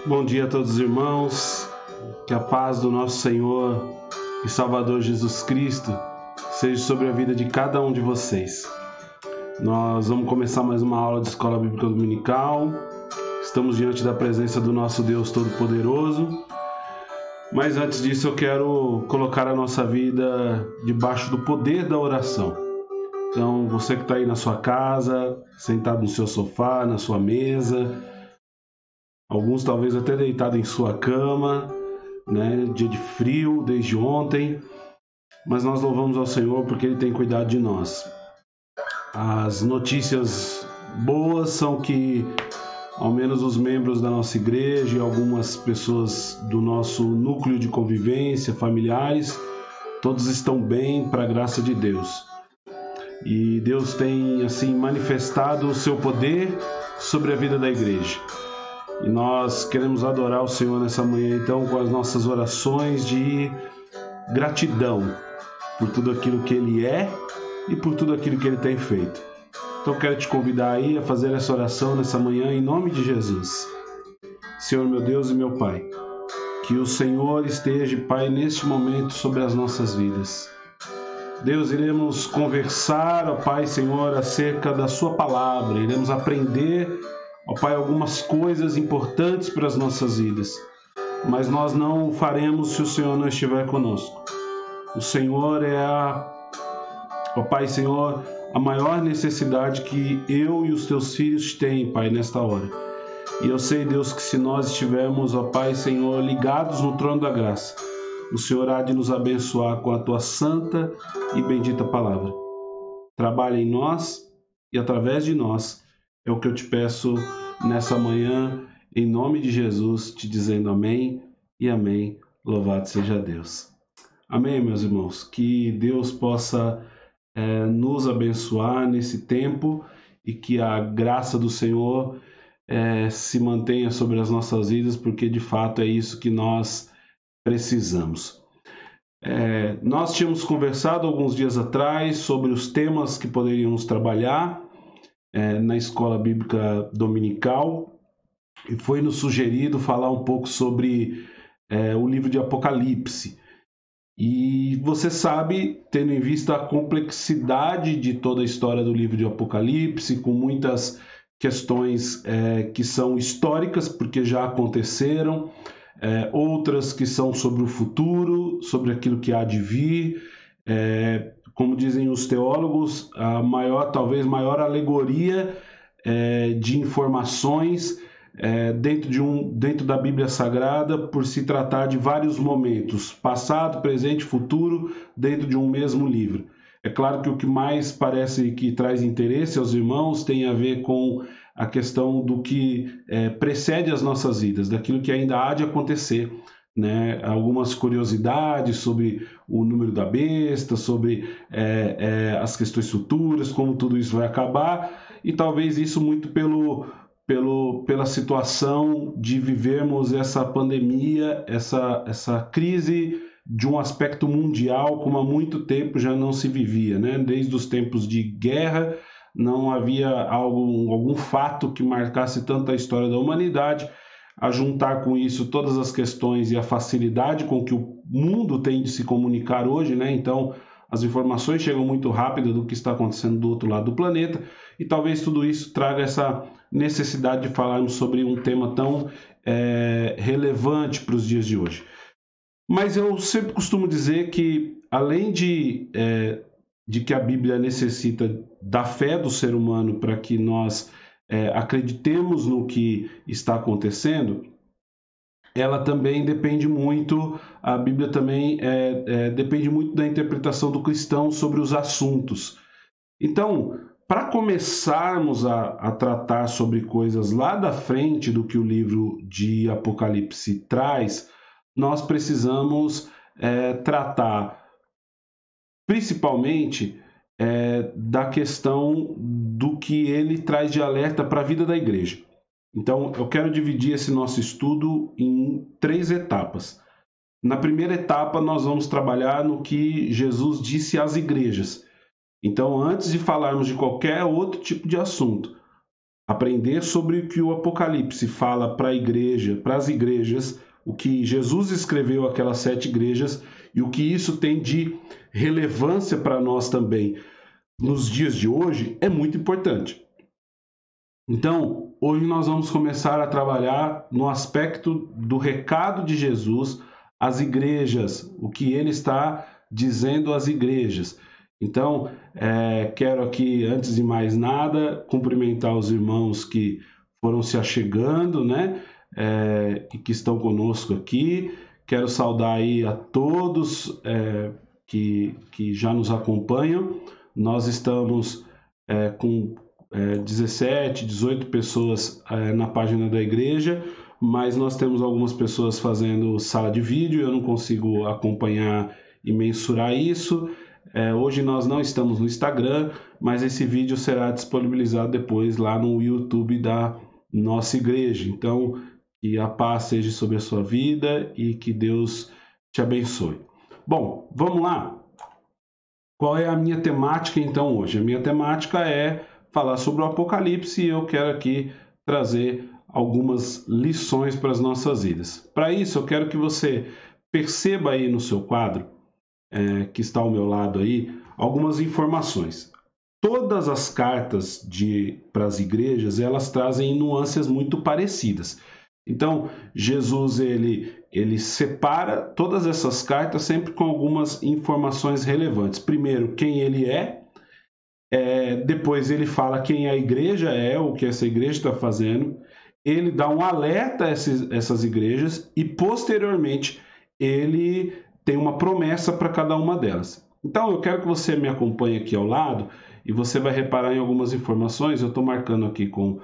Bom dia a todos os irmãos, que a paz do nosso Senhor e Salvador Jesus Cristo seja sobre a vida de cada um de vocês. Nós vamos começar mais uma aula de Escola Bíblica Dominical. Estamos diante da presença do nosso Deus Todo-Poderoso. Mas antes disso eu quero colocar a nossa vida debaixo do poder da oração. Então você que está aí na sua casa, sentado no seu sofá, na sua mesa, alguns talvez até deitado em sua cama, né? Dia de frio desde ontem, mas nós louvamos ao Senhor porque Ele tem cuidado de nós. As notícias boas são que ao menos os membros da nossa igreja e algumas pessoas do nosso núcleo de convivência, familiares, todos estão bem, para a graça de Deus. E Deus tem assim manifestado o seu poder sobre a vida da igreja. E nós queremos adorar o Senhor nessa manhã, então, com as nossas orações de gratidão por tudo aquilo que Ele é e por tudo aquilo que Ele tem feito. Então, eu quero te convidar aí a fazer essa oração nessa manhã, em nome de Jesus. Senhor, meu Deus e meu Pai, que o Senhor esteja, Pai, neste momento sobre as nossas vidas. Deus, iremos conversar, ó Pai, Senhor, acerca da Sua palavra, iremos aprender, ó Pai, algumas coisas importantes para as nossas vidas, mas nós não o faremos se o Senhor não estiver conosco. O Senhor é ó Pai, Senhor, a maior necessidade que eu e os Teus filhos têm, Pai, nesta hora. E eu sei, Deus, que se nós estivermos, ó Pai, Senhor, ligados no trono da graça, o Senhor há de nos abençoar com a Tua santa e bendita palavra. Trabalha em nós e através de nós. É o que eu te peço nessa manhã, em nome de Jesus, te dizendo amém e amém. Louvado seja Deus. Amém, meus irmãos. Que Deus possa nos abençoar nesse tempo e que a graça do Senhor se mantenha sobre as nossas vidas, porque de fato é isso que nós precisamos. Nós tínhamos conversado alguns dias atrás sobre os temas que poderíamos trabalhar na Escola Bíblica Dominical e foi nos sugerido falar um pouco sobre o livro de Apocalipse. E você sabe, tendo em vista a complexidade de toda a história do livro de Apocalipse, com muitas questões que são históricas, porque já aconteceram, outras que são sobre o futuro, sobre aquilo que há de vir, como dizem os teólogos, a talvez maior alegoria de informações dentro da Bíblia Sagrada, por se tratar de vários momentos, passado, presente, futuro, dentro de um mesmo livro. É claro que o que mais parece que traz interesse aos irmãos tem a ver com a questão do que precede as nossas vidas, daquilo que ainda há de acontecer, né? Algumas curiosidades sobre o número da besta, sobre as questões futuras, como tudo isso vai acabar, e talvez isso muito pela situação de vivermos essa pandemia, essa crise de um aspecto mundial como há muito tempo já não se vivia, né? Desde os tempos de guerra não havia algum fato que marcasse tanto a história da humanidade. A juntar com isso todas as questões e a facilidade com que o mundo tem de se comunicar hoje, né? Então as informações chegam muito rápido do que está acontecendo do outro lado do planeta, e talvez tudo isso traga essa necessidade de falarmos sobre um tema tão relevante para os dias de hoje. Mas eu sempre costumo dizer que, além de que a Bíblia necessita da fé do ser humano para que nós acreditemos no que está acontecendo, ela também depende muito, a Bíblia também depende muito da interpretação do cristão sobre os assuntos. Então, para começarmos a tratar sobre coisas lá da frente do que o livro de Apocalipse traz, nós precisamos tratar principalmente da questão do que ele traz de alerta para a vida da igreja. Então, eu quero dividir esse nosso estudo em 3 etapas. Na primeira etapa, nós vamos trabalhar no que Jesus disse às igrejas. Então, antes de falarmos de qualquer outro tipo de assunto, aprender sobre o que o Apocalipse fala para a igreja, para as igrejas, o que Jesus escreveu aquelas 7 igrejas e o que isso tem de relevância para nós também nos dias de hoje é muito importante. Então, hoje nós vamos começar a trabalhar no aspecto do recado de Jesus às igrejas, o que ele está dizendo às igrejas. Então, quero aqui, antes de mais nada, cumprimentar os irmãos que foram se achegando, né? E que estão conosco aqui. Quero saudar aí a todos que já nos acompanham. Nós estamos com 17, 18 pessoas na página da igreja, mas nós temos algumas pessoas fazendo sala de vídeo, eu não consigo acompanhar e mensurar isso. Hoje nós não estamos no Instagram, mas esse vídeo será disponibilizado depois lá no YouTube da nossa igreja. Então, que a paz seja sobre a sua vida e que Deus te abençoe. Bom, vamos lá. Qual é a minha temática então hoje? A minha temática é falar sobre o Apocalipse e eu quero aqui trazer algumas lições para as nossas vidas. Para isso, eu quero que você perceba aí no seu quadro, que está ao meu lado aí, algumas informações. Todas as cartas para as igrejas, elas trazem nuances muito parecidas. Então, Jesus, ele separa todas essas cartas sempre com algumas informações relevantes. Primeiro, quem ele é. Depois ele fala quem a igreja é, o que essa igreja está fazendo. Ele dá um alerta a essas igrejas e, posteriormente, ele tem uma promessa para cada uma delas. Então, eu quero que você me acompanhe aqui ao lado e você vai reparar em algumas informações. Eu estou marcando aqui com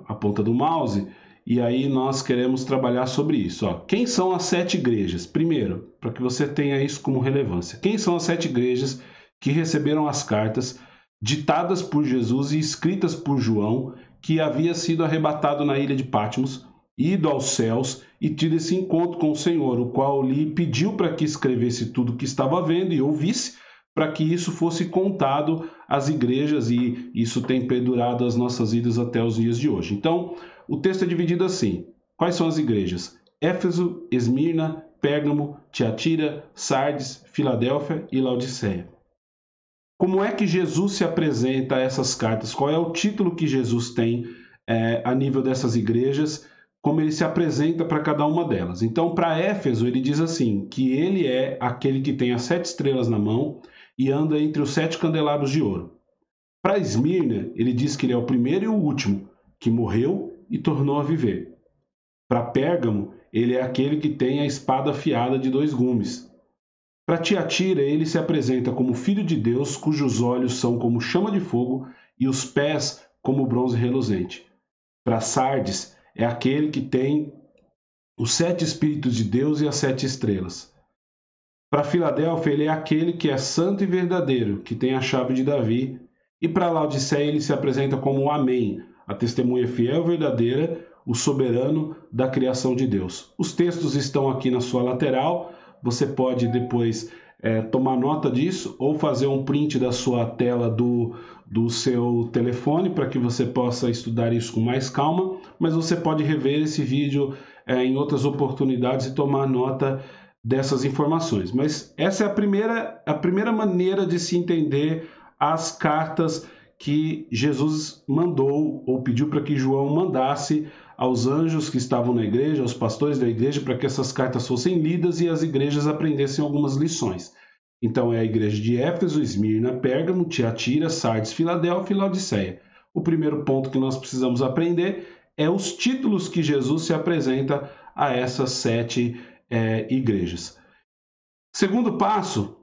a ponta do mouse e aí nós queremos trabalhar sobre isso. Quem são as 7 igrejas? Primeiro, para que você tenha isso como relevância. Quem são as 7 igrejas que receberam as cartas ditadas por Jesus e escritas por João, que havia sido arrebatado na ilha de Patmos, ido aos céus e tido esse encontro com o Senhor, o qual lhe pediu para que escrevesse tudo o que estava vendo e ouvisse, para que isso fosse contado às igrejas, e isso tem perdurado as nossas vidas até os dias de hoje. Então, o texto é dividido assim. Quais são as igrejas? Éfeso, Esmirna, Pérgamo, Tiatira, Sardes, Filadélfia e Laodiceia. Como é que Jesus se apresenta a essas cartas? Qual é o título que Jesus tem a nível dessas igrejas? Como ele se apresenta para cada uma delas? Então, para Éfeso, ele diz assim, que ele é aquele que tem as 7 estrelas na mão e anda entre os 7 candelabros de ouro. Para Esmirna, ele diz que ele é o primeiro e o último, que morreu e tornou a viver. Para Pérgamo, ele é aquele que tem a espada afiada de 2 gumes. Para Tiatira, ele se apresenta como filho de Deus, cujos olhos são como chama de fogo e os pés como bronze reluzente. Para Sardes, é aquele que tem os 7 Espíritos de Deus e as 7 estrelas. Para Filadélfia, ele é aquele que é santo e verdadeiro, que tem a chave de Davi. E para Laodiceia, ele se apresenta como o Amém, a testemunha fiel e verdadeira, o soberano da criação de Deus. Os textos estão aqui na sua lateral. Você pode depois tomar nota disso ou fazer um print da sua tela do seu telefone para que você possa estudar isso com mais calma, mas você pode rever esse vídeo em outras oportunidades e tomar nota dessas informações. Mas essa é a primeira maneira de se entender as cartas que Jesus mandou ou pediu para que João mandasse aos anjos que estavam na igreja, aos pastores da igreja, para que essas cartas fossem lidas e as igrejas aprendessem algumas lições. Então é a igreja de Éfeso, Esmirna, Pérgamo, Tiatira, Sardes, Filadélfia e Laodiceia. O primeiro ponto que nós precisamos aprender é os títulos que Jesus se apresenta a essas 7 igrejas. Segundo passo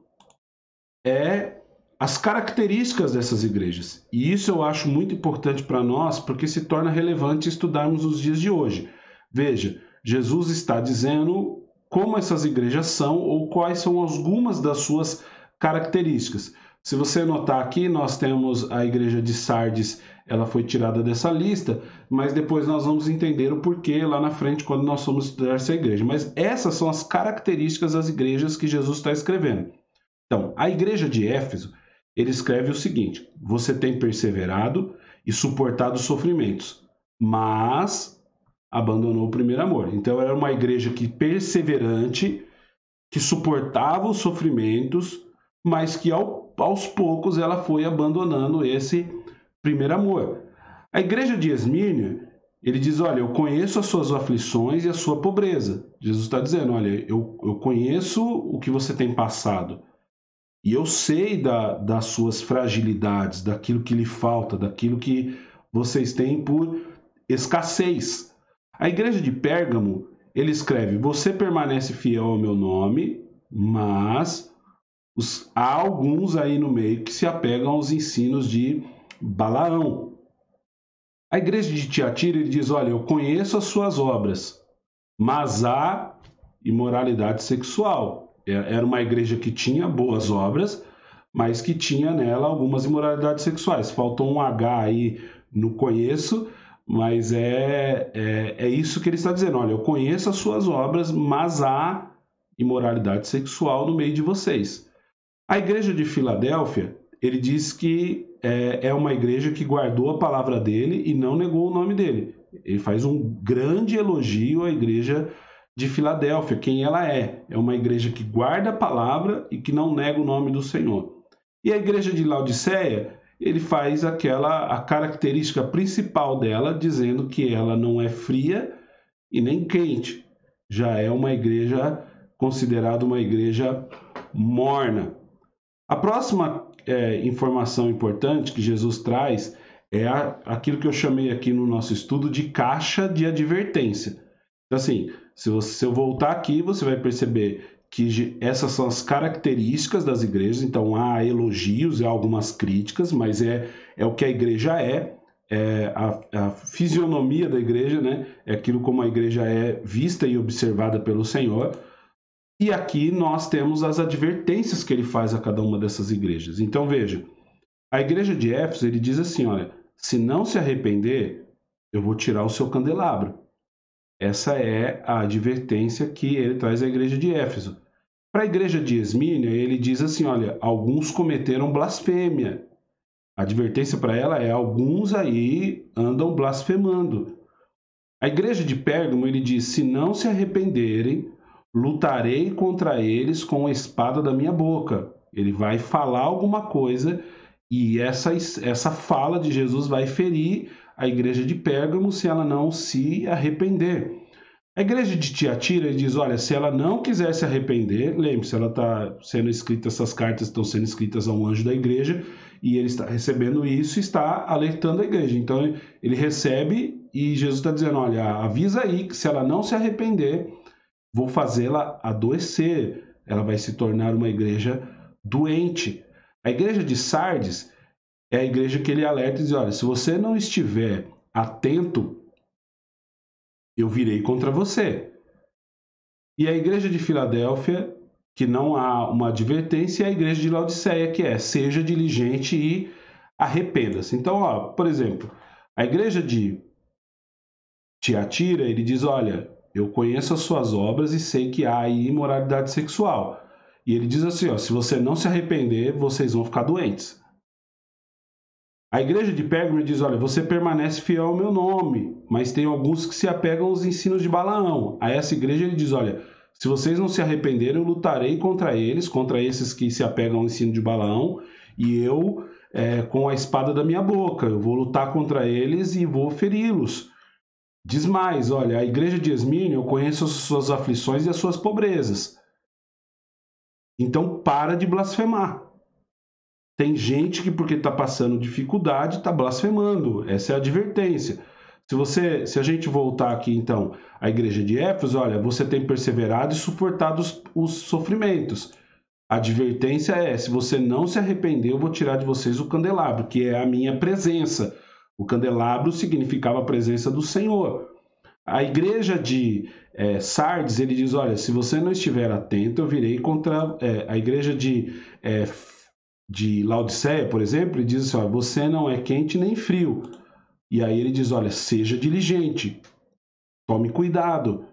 é as características dessas igrejas. E isso eu acho muito importante para nós, porque se torna relevante estudarmos os dias de hoje. Veja, Jesus está dizendo como essas igrejas são ou quais são algumas das suas características. Se você notar aqui, nós temos a igreja de Sardes, ela foi tirada dessa lista, mas depois nós vamos entender o porquê lá na frente quando nós formos estudar essa igreja. Mas essas são as características das igrejas que Jesus está escrevendo. Então, a igreja de Éfeso, ele escreve o seguinte: você tem perseverado e suportado os sofrimentos, mas abandonou o primeiro amor. Então era uma igreja que perseverante, que suportava os sofrimentos, mas que aos poucos ela foi abandonando esse primeiro amor. A igreja de Esmirna, ele diz, olha, eu conheço as suas aflições e a sua pobreza. Jesus está dizendo, olha, eu conheço o que você tem passado. E eu sei das suas fragilidades, daquilo que lhe falta, daquilo que vocês têm por escassez. A igreja de Pérgamo, ele escreve, você permanece fiel ao meu nome, mas há alguns aí no meio que se apegam aos ensinos de Balaão. A igreja de Tiatira, ele diz, olha, eu conheço as suas obras, mas há imoralidade sexual. Era uma igreja que tinha boas obras, mas que tinha nela algumas imoralidades sexuais. Faltou um H aí no conheço, mas é isso que ele está dizendo. Olha, eu conheço as suas obras, mas há imoralidade sexual no meio de vocês. A igreja de Filadélfia, ele diz que é uma igreja que guardou a palavra dele e não negou o nome dele. Ele faz um grande elogio à igreja de Filadélfia, quem ela é. É uma igreja que guarda a palavra e que não nega o nome do Senhor. E a igreja de Laodiceia, ele faz a característica principal dela, dizendo que ela não é fria e nem quente. Já é uma igreja considerada uma igreja morna. A próxima informação importante que Jesus traz é aquilo que eu chamei aqui no nosso estudo de caixa de advertência. Então, assim, se eu voltar aqui, você vai perceber que essas são as características das igrejas. Então, há elogios, há algumas críticas, mas é o que a igreja a fisionomia da igreja, né? É aquilo como a igreja é vista e observada pelo Senhor. E aqui nós temos as advertências que ele faz a cada uma dessas igrejas. Então, veja, a igreja de Éfeso, ele diz assim, olha, se não se arrepender, eu vou tirar o seu candelabro. Essa é a advertência que ele traz à igreja de Éfeso. Para a igreja de Esmirna, ele diz assim, olha, alguns cometeram blasfêmia. A advertência para ela é, alguns aí andam blasfemando. A igreja de Pérgamo, ele diz, se não se arrependerem, lutarei contra eles com a espada da minha boca. Ele vai falar alguma coisa e essa fala de Jesus vai ferir a igreja de Pérgamo se ela não se arrepender. A igreja de Tiatira, ele diz, olha, se ela não quiser se arrepender, lembre-se, ela está sendo escrita, essas cartas estão sendo escritas a um anjo da igreja e ele está recebendo isso e está alertando a igreja. Então, ele recebe e Jesus está dizendo, olha, avisa aí que se ela não se arrepender, vou fazê-la adoecer, ela vai se tornar uma igreja doente. A igreja de Sardes é a igreja que ele alerta e diz, olha, se você não estiver atento, eu virei contra você. E a igreja de Filadélfia, que não há uma advertência, é a igreja de Laodiceia, que é, seja diligente e arrependa-se. Então, ó, por exemplo, a igreja de Tiatira, ele diz, olha, eu conheço as suas obras e sei que há aí imoralidade sexual. E ele diz assim, ó, se você não se arrepender, vocês vão ficar doentes. A igreja de Pérgamo diz, olha, você permanece fiel ao meu nome, mas tem alguns que se apegam aos ensinos de Balaão. A essa igreja ele diz, olha, se vocês não se arrependerem, eu lutarei contra eles, contra esses que se apegam ao ensino de Balaão, e eu, com a espada da minha boca, eu vou lutar contra eles e vou feri-los. Diz mais, olha, a igreja de Esmirna, eu conheço as suas aflições e as suas pobrezas. Então, para de blasfemar. Tem gente que, porque está passando dificuldade, está blasfemando. Essa é a advertência. Se a gente voltar aqui, então, à igreja de Éfeso, olha, você tem perseverado e suportado os sofrimentos. A advertência é, se você não se arrepender, eu vou tirar de vocês o candelabro, que é a minha presença. O candelabro significava a presença do Senhor. A igreja de Sardes, ele diz, olha, se você não estiver atento, eu virei contra... a igreja de Laodiceia, por exemplo, ele diz assim, olha, você não é quente nem frio. E aí ele diz, olha, seja diligente, tome cuidado,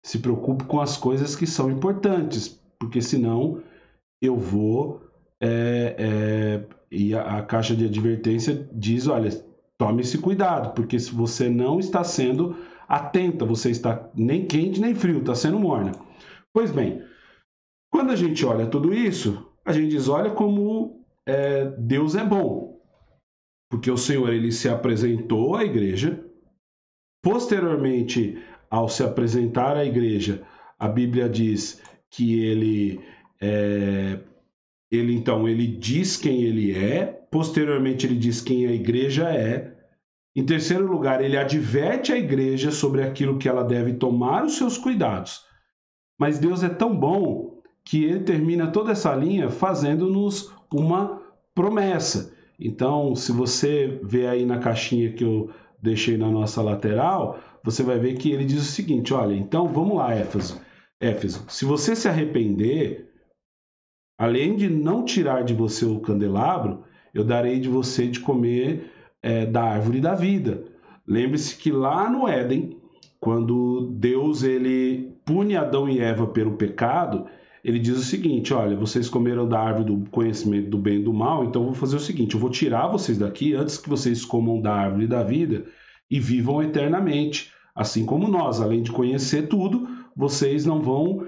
se preocupe com as coisas que são importantes, porque senão eu vou... e a caixa de advertência diz, olha, tome esse cuidado, porque se você não está sendo atenta, você está nem quente nem frio, está sendo morna. Pois bem, quando a gente olha tudo isso, a gente diz, olha como Deus é bom, porque o Senhor ele se apresentou à igreja. Posteriormente, ao se apresentar à igreja, a Bíblia diz que ele diz quem ele é. Posteriormente, ele diz quem a igreja é. Em terceiro lugar, ele adverte a igreja sobre aquilo que ela deve tomar os seus cuidados. Mas Deus é tão bom que ele termina toda essa linha fazendo-nos uma promessa. Então, se você vê aí na caixinha que eu deixei na nossa lateral, você vai ver que ele diz o seguinte, olha, então vamos lá, Éfeso, se você se arrepender, além de não tirar de você o candelabro, eu darei de você de comer da árvore da vida. Lembre-se que lá no Éden, quando Deus ele pune Adão e Eva pelo pecado, ele diz o seguinte, olha, vocês comeram da árvore do conhecimento do bem e do mal, então eu vou fazer o seguinte, eu vou tirar vocês daqui antes que vocês comam da árvore da vida e vivam eternamente, assim como nós, além de conhecer tudo, vocês não vão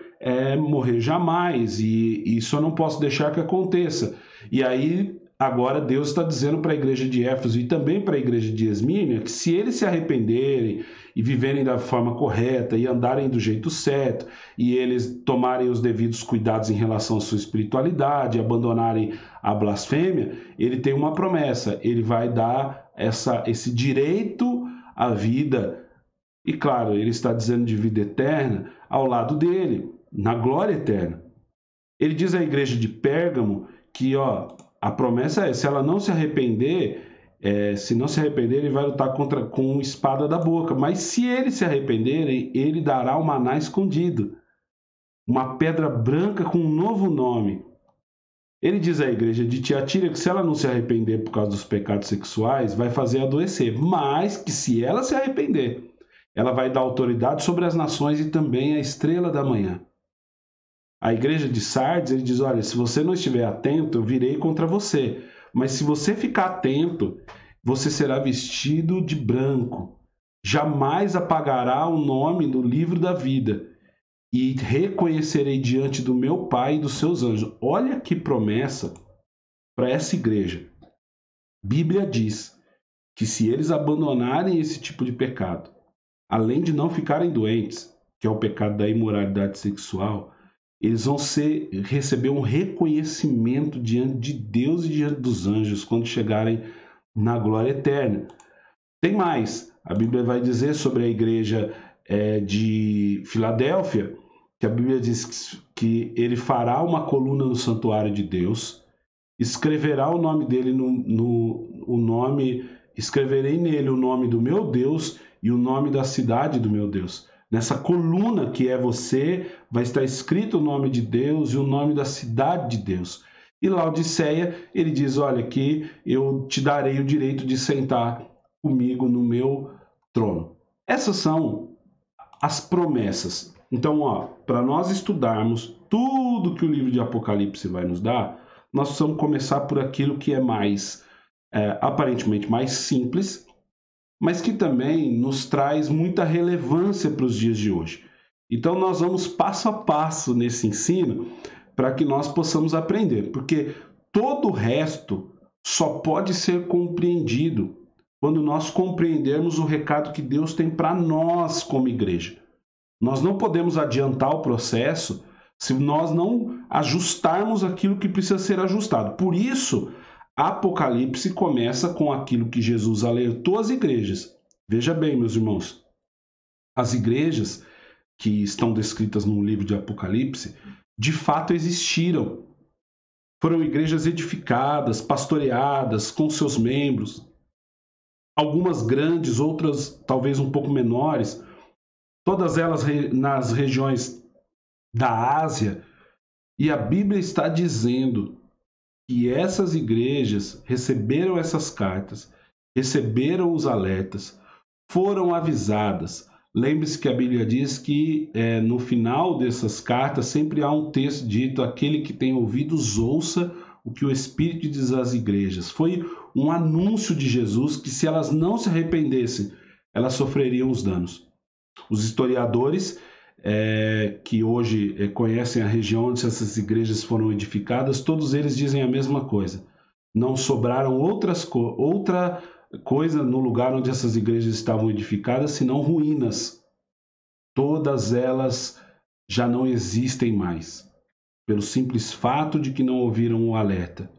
morrer jamais, e isso eu não posso deixar que aconteça. E aí, agora Deus está dizendo para a igreja de Éfeso e também para a igreja de Esmínia que se eles se arrependerem e viverem da forma correta e andarem do jeito certo e eles tomarem os devidos cuidados em relação à sua espiritualidade, abandonarem a blasfêmia, ele tem uma promessa, ele vai dar esse direito à vida. E claro, ele está dizendo de vida eterna ao lado dele, na glória eterna. Ele diz à igreja de Pérgamo que a promessa é, se ela não se arrepender, ele vai lutar com espada da boca. Mas se eles se arrependerem, ele dará o maná escondido, uma pedra branca com um novo nome. Ele diz à igreja de Tiatira que se ela não se arrepender por causa dos pecados sexuais, vai fazer adoecer. Mas que se ela se arrepender, ela vai dar autoridade sobre as nações e também a estrela da manhã. A igreja de Sardes, ele diz, olha, se você não estiver atento, eu virei contra você. Mas se você ficar atento, você será vestido de branco. Jamais apagará o nome do livro da vida. E reconhecerei diante do meu Pai e dos seus anjos. Olha que promessa para essa igreja. Bíblia diz que se eles abandonarem esse tipo de pecado, além de não ficarem doentes, que é o pecado da imoralidade sexual, eles vão receber um reconhecimento diante de Deus e diante dos anjos quando chegarem na glória eterna. Tem mais, a Bíblia vai dizer sobre a igreja de Filadélfia, que a Bíblia diz que ele fará uma coluna no santuário de Deus, escreverá o nome dele escreverei nele o nome do meu Deus e o nome da cidade do meu Deus. Nessa coluna que é você, vai estar escrito o nome de Deus e o nome da cidade de Deus. E Laodiceia, ele diz, olha, que eu te darei o direito de sentar comigo no meu trono. Essas são as promessas. Então, para nós estudarmos tudo que o livro de Apocalipse vai nos dar, nós precisamos começar por aquilo que é mais, aparentemente mais simples, mas que também nos traz muita relevância para os dias de hoje. Então, nós vamos passo a passo nesse ensino para que nós possamos aprender, porque todo o resto só pode ser compreendido quando nós compreendermos o recado que Deus tem para nós como igreja. Nós não podemos adiantar o processo se nós não ajustarmos aquilo que precisa ser ajustado. Por isso, Apocalipse começa com aquilo que Jesus alertou às igrejas. Veja bem, meus irmãos, as igrejas que estão descritas no livro de Apocalipse, de fato existiram. Foram igrejas edificadas, pastoreadas, com seus membros, algumas grandes, outras talvez um pouco menores, todas elas nas regiões da Ásia, e a Bíblia está dizendo que essas igrejas receberam essas cartas, receberam os alertas, foram avisadas. Lembre-se que a Bíblia diz que no final dessas cartas sempre há um texto dito, aquele que tem ouvidos ouça o que o Espírito diz às igrejas. Foi um anúncio de Jesus, que se elas não se arrependessem, elas sofreriam os danos. Os historiadores que hoje conhecem a região onde essas igrejas foram edificadas, todos eles dizem a mesma coisa. Não sobraram outra coisa no lugar onde essas igrejas estavam edificadas, senão ruínas. Todas elas já não existem mais, pelo simples fato de que não ouviram o alerta.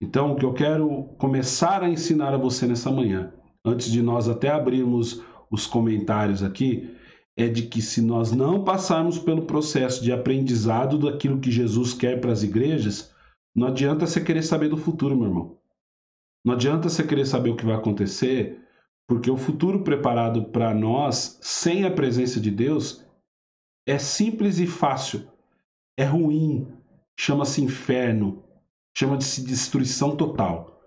Então, o que eu quero começar a ensinar a você nessa manhã, antes de nós até abrirmos os comentários aqui, é de que se nós não passarmos pelo processo de aprendizado daquilo que Jesus quer para as igrejas, não adianta você querer saber do futuro, meu irmão. Não adianta você querer saber o que vai acontecer, porque o futuro preparado para nós, sem a presença de Deus, é simples e fácil. É ruim, chama-se inferno, chama-se destruição total.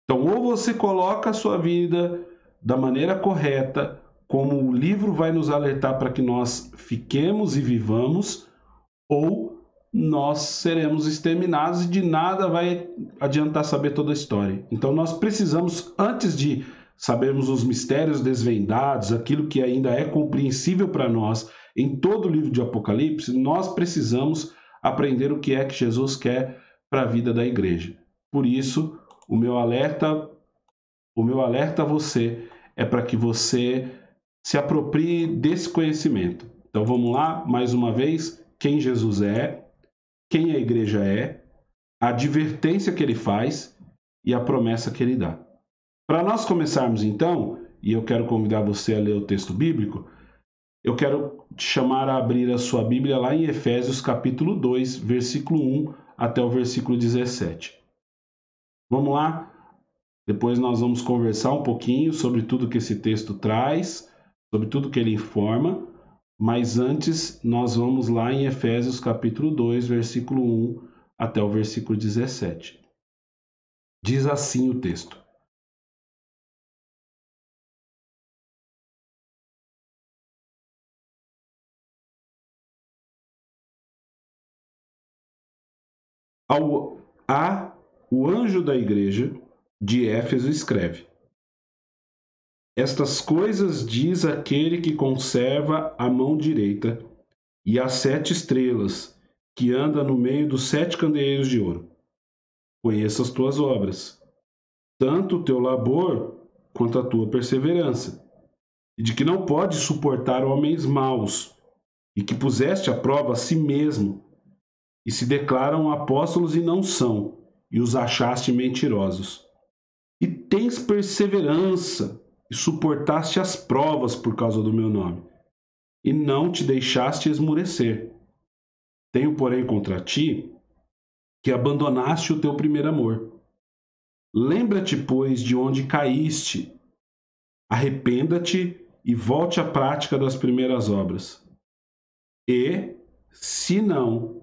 Então, ou você coloca a sua vida da maneira correta, como o livro vai nos alertar para que nós fiquemos e vivamos, ou nós seremos exterminados e de nada vai adiantar saber toda a história. Então nós precisamos, antes de sabermos os mistérios desvendados, aquilo que ainda é compreensível para nós em todo o livro de Apocalipse, nós precisamos aprender o que é que Jesus quer para a vida da igreja. Por isso, o meu alerta a você é para que você se aproprie desse conhecimento. Então vamos lá, mais uma vez, quem Jesus é, quem a igreja é, a advertência que ele faz e a promessa que ele dá. Para nós começarmos então, e eu quero convidar você a ler o texto bíblico, eu quero te chamar a abrir a sua Bíblia lá em Efésios capítulo 2, versículo 1 até o versículo 17. Vamos lá? Depois nós vamos conversar um pouquinho sobre tudo que esse texto traz, sobre tudo que ele informa, mas antes nós vamos lá em Efésios capítulo 2, versículo 1 até o versículo 17. Diz assim o texto: O anjo da igreja de Éfeso escreve: Estas coisas diz aquele que conserva a mão direita e as 7 estrelas, que anda no meio dos 7 candeeiros de ouro. Conheço as tuas obras, tanto o teu labor quanto a tua perseverança, e de que não podes suportar homens maus, e que puseste à prova a si mesmo, e se declaram apóstolos e não são, e os achaste mentirosos. E tens perseverança, e suportaste as provas por causa do meu nome, e não te deixaste esmurecer. Tenho, porém, contra ti que abandonaste o teu primeiro amor. Lembra-te, pois, de onde caíste, arrependa-te e volte à prática das primeiras obras. E, se não,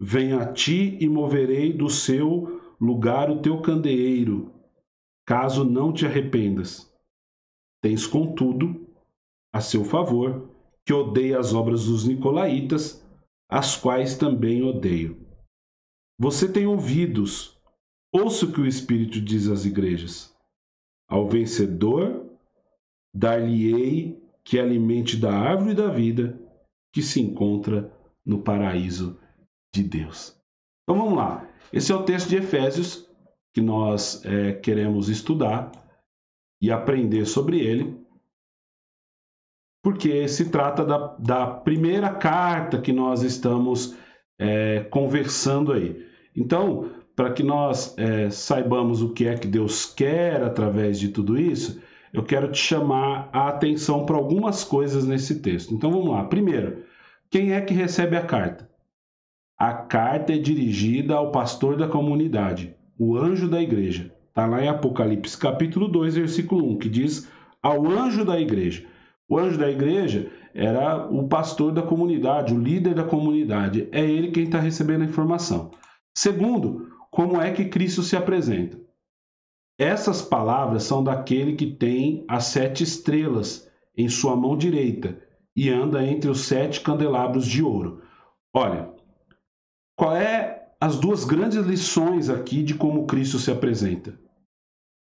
venho a ti e moverei do seu lugar o teu candeeiro, caso não te arrependas. Tens, contudo, a seu favor, que odeia as obras dos nicolaítas, as quais também odeio. Você tem ouvidos, ouça o que o Espírito diz às igrejas. Ao vencedor, dar-lhe-ei que alimente da árvore da vida, que se encontra no paraíso de Deus. Então vamos lá. Esse é o texto de Efésios que nós queremos estudar e aprender sobre ele, porque se trata da primeira carta que nós estamos conversando aí. Então, para que nós saibamos o que é que Deus quer através de tudo isso, eu quero te chamar a atenção para algumas coisas nesse texto. Então vamos lá. Primeiro, quem é que recebe a carta? A carta é dirigida ao pastor da comunidade, o anjo da igreja. Está lá em Apocalipse capítulo 2, versículo 1, que diz ao anjo da igreja. O anjo da igreja era o pastor da comunidade, o líder da comunidade. É ele quem está recebendo a informação. Segundo, como é que Cristo se apresenta? Essas palavras são daquele que tem as 7 estrelas em sua mão direita e anda entre os 7 candelabros de ouro. Olha, qual é as duas grandes lições aqui de como Cristo se apresenta?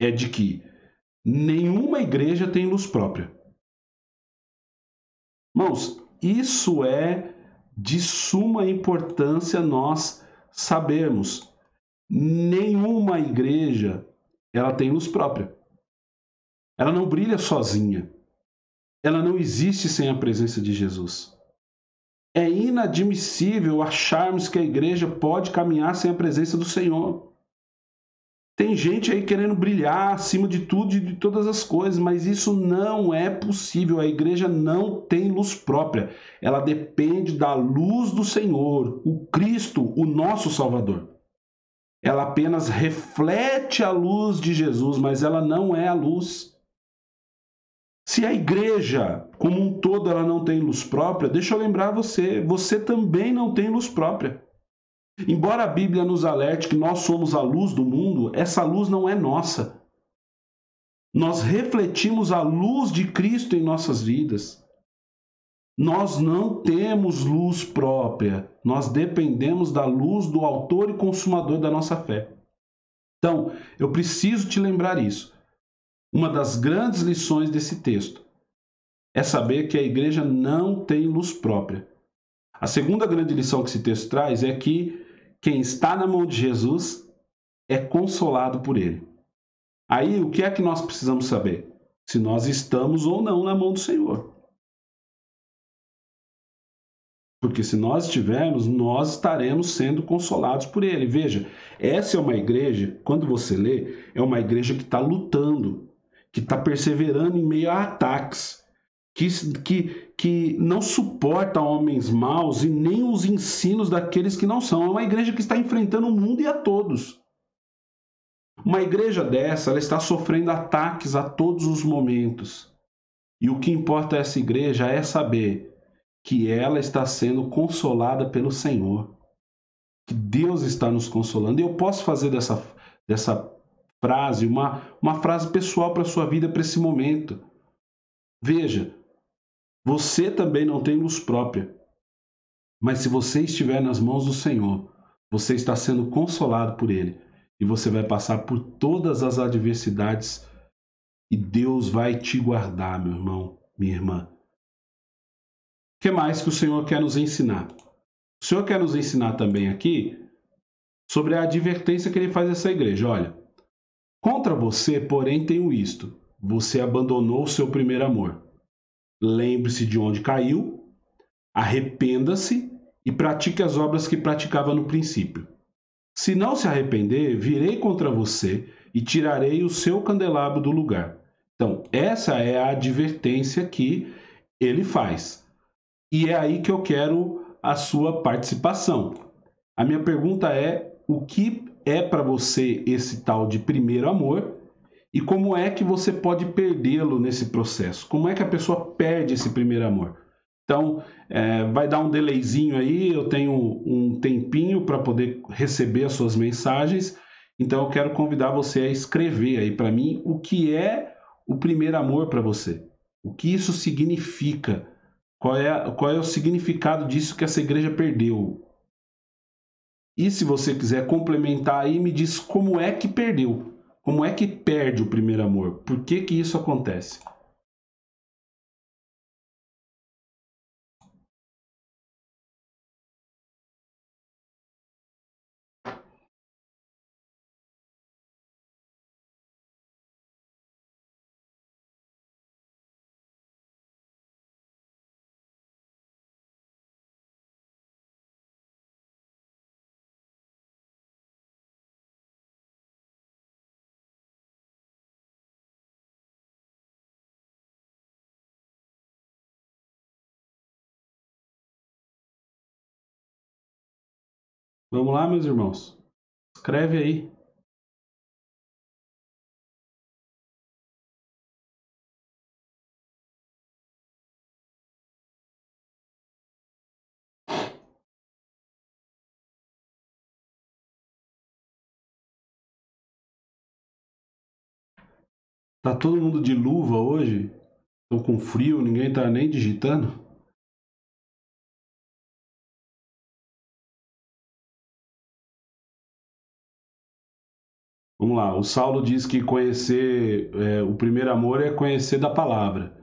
é de que nenhuma igreja tem luz própria. Irmãos, isso é de suma importância nós sabermos. Nenhuma igreja ela tem luz própria. Ela não brilha sozinha. Ela não existe sem a presença de Jesus. É inadmissível acharmos que a igreja pode caminhar sem a presença do Senhor. Tem gente aí querendo brilhar acima de tudo e de todas as coisas, mas isso não é possível. A igreja não tem luz própria. Ela depende da luz do Senhor, o Cristo, o nosso Salvador. Ela apenas reflete a luz de Jesus, mas ela não é a luz. Se a igreja, como um todo, ela não tem luz própria, deixa eu lembrar você também não tem luz própria. Embora a Bíblia nos alerte que nós somos a luz do mundo, essa luz não é nossa. Nós refletimos a luz de Cristo em nossas vidas. Nós não temos luz própria. Nós dependemos da luz do autor e consumador da nossa fé. Então, eu preciso te lembrar isso. Uma das grandes lições desse texto é saber que a igreja não tem luz própria. A segunda grande lição que esse texto traz é que quem está na mão de Jesus é consolado por ele. Aí, o que é que nós precisamos saber? Se nós estamos ou não na mão do Senhor. Porque se nós estivermos, nós estaremos sendo consolados por ele. Veja, essa é uma igreja, quando você lê, é uma igreja que está lutando, que está perseverando em meio a ataques, que não suporta homens maus e nem os ensinos daqueles que não são. É uma igreja que está enfrentando o mundo e a todos. Uma igreja dessa, ela está sofrendo ataques a todos os momentos. E o que importa a essa igreja é saber que ela está sendo consolada pelo Senhor. Que Deus está nos consolando. E eu posso fazer dessa frase uma frase pessoal para a sua vida, para esse momento. Veja, você também não tem luz própria. Mas se você estiver nas mãos do Senhor, você está sendo consolado por Ele. E você vai passar por todas as adversidades e Deus vai te guardar, meu irmão, minha irmã. O que mais que o Senhor quer nos ensinar? O Senhor quer nos ensinar também aqui sobre a advertência que Ele faz a essa igreja. Olha, contra você, porém, tenho isto. Você abandonou o seu primeiro amor. Lembre-se de onde caiu, arrependa-se e pratique as obras que praticava no princípio. Se não se arrepender, virei contra você e tirarei o seu candelabro do lugar. Então, essa é a advertência que ele faz. E é aí que eu quero a sua participação. A minha pergunta é: o que é para você esse tal de primeiro amor? E como é que você pode perdê-lo nesse processo? Como é que a pessoa perde esse primeiro amor? Então, vai dar um delayzinho aí, eu tenho um tempinho para poder receber as suas mensagens, então eu quero convidar você a escrever aí para mim o que é o primeiro amor para você. O que isso significa? Qual é o significado disso que essa igreja perdeu? E se você quiser complementar aí, me diz como é que perdeu. Como é que perde o primeiro amor? Por que que isso acontece? Vamos lá, meus irmãos? Escreve aí. Tá todo mundo de luva hoje? Tô com frio, ninguém tá nem digitando? Vamos lá, o Saulo diz que conhecer, o primeiro amor é conhecer da palavra.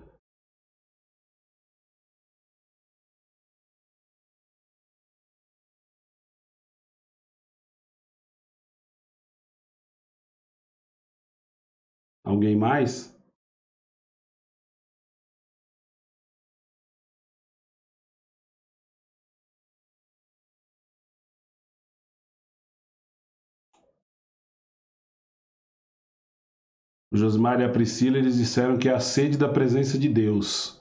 Alguém mais? O Josmar e a Priscila, eles disseram que é a sede da presença de Deus.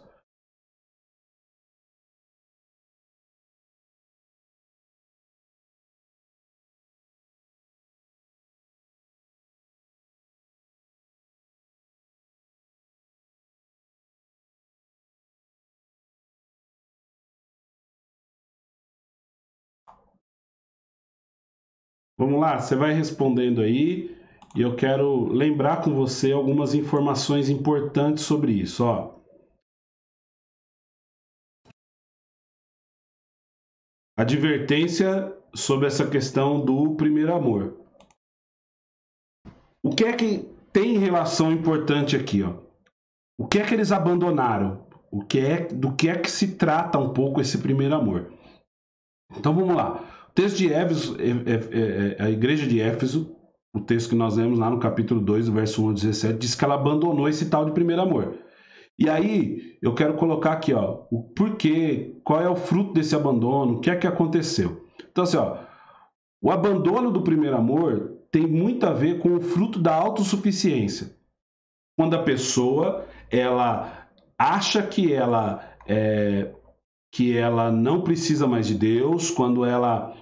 Vamos lá, você vai respondendo aí e eu quero lembrar com você algumas informações importantes sobre isso. Ó. Advertência sobre essa questão do primeiro amor. O que é que tem relação importante aqui? Ó? O que é que eles abandonaram? Do que é que se trata um pouco esse primeiro amor? Então vamos lá. O texto de Éfeso, a igreja de Éfeso, o texto que nós lemos lá no capítulo 2, verso 1 a 17, diz que ela abandonou esse tal de primeiro amor. E aí, eu quero colocar aqui, ó, o porquê, qual é o fruto desse abandono, o que é que aconteceu. Então, assim, ó, o abandono do primeiro amor tem muito a ver com o fruto da autossuficiência. Quando a pessoa, ela acha que ela não precisa mais de Deus, quando ela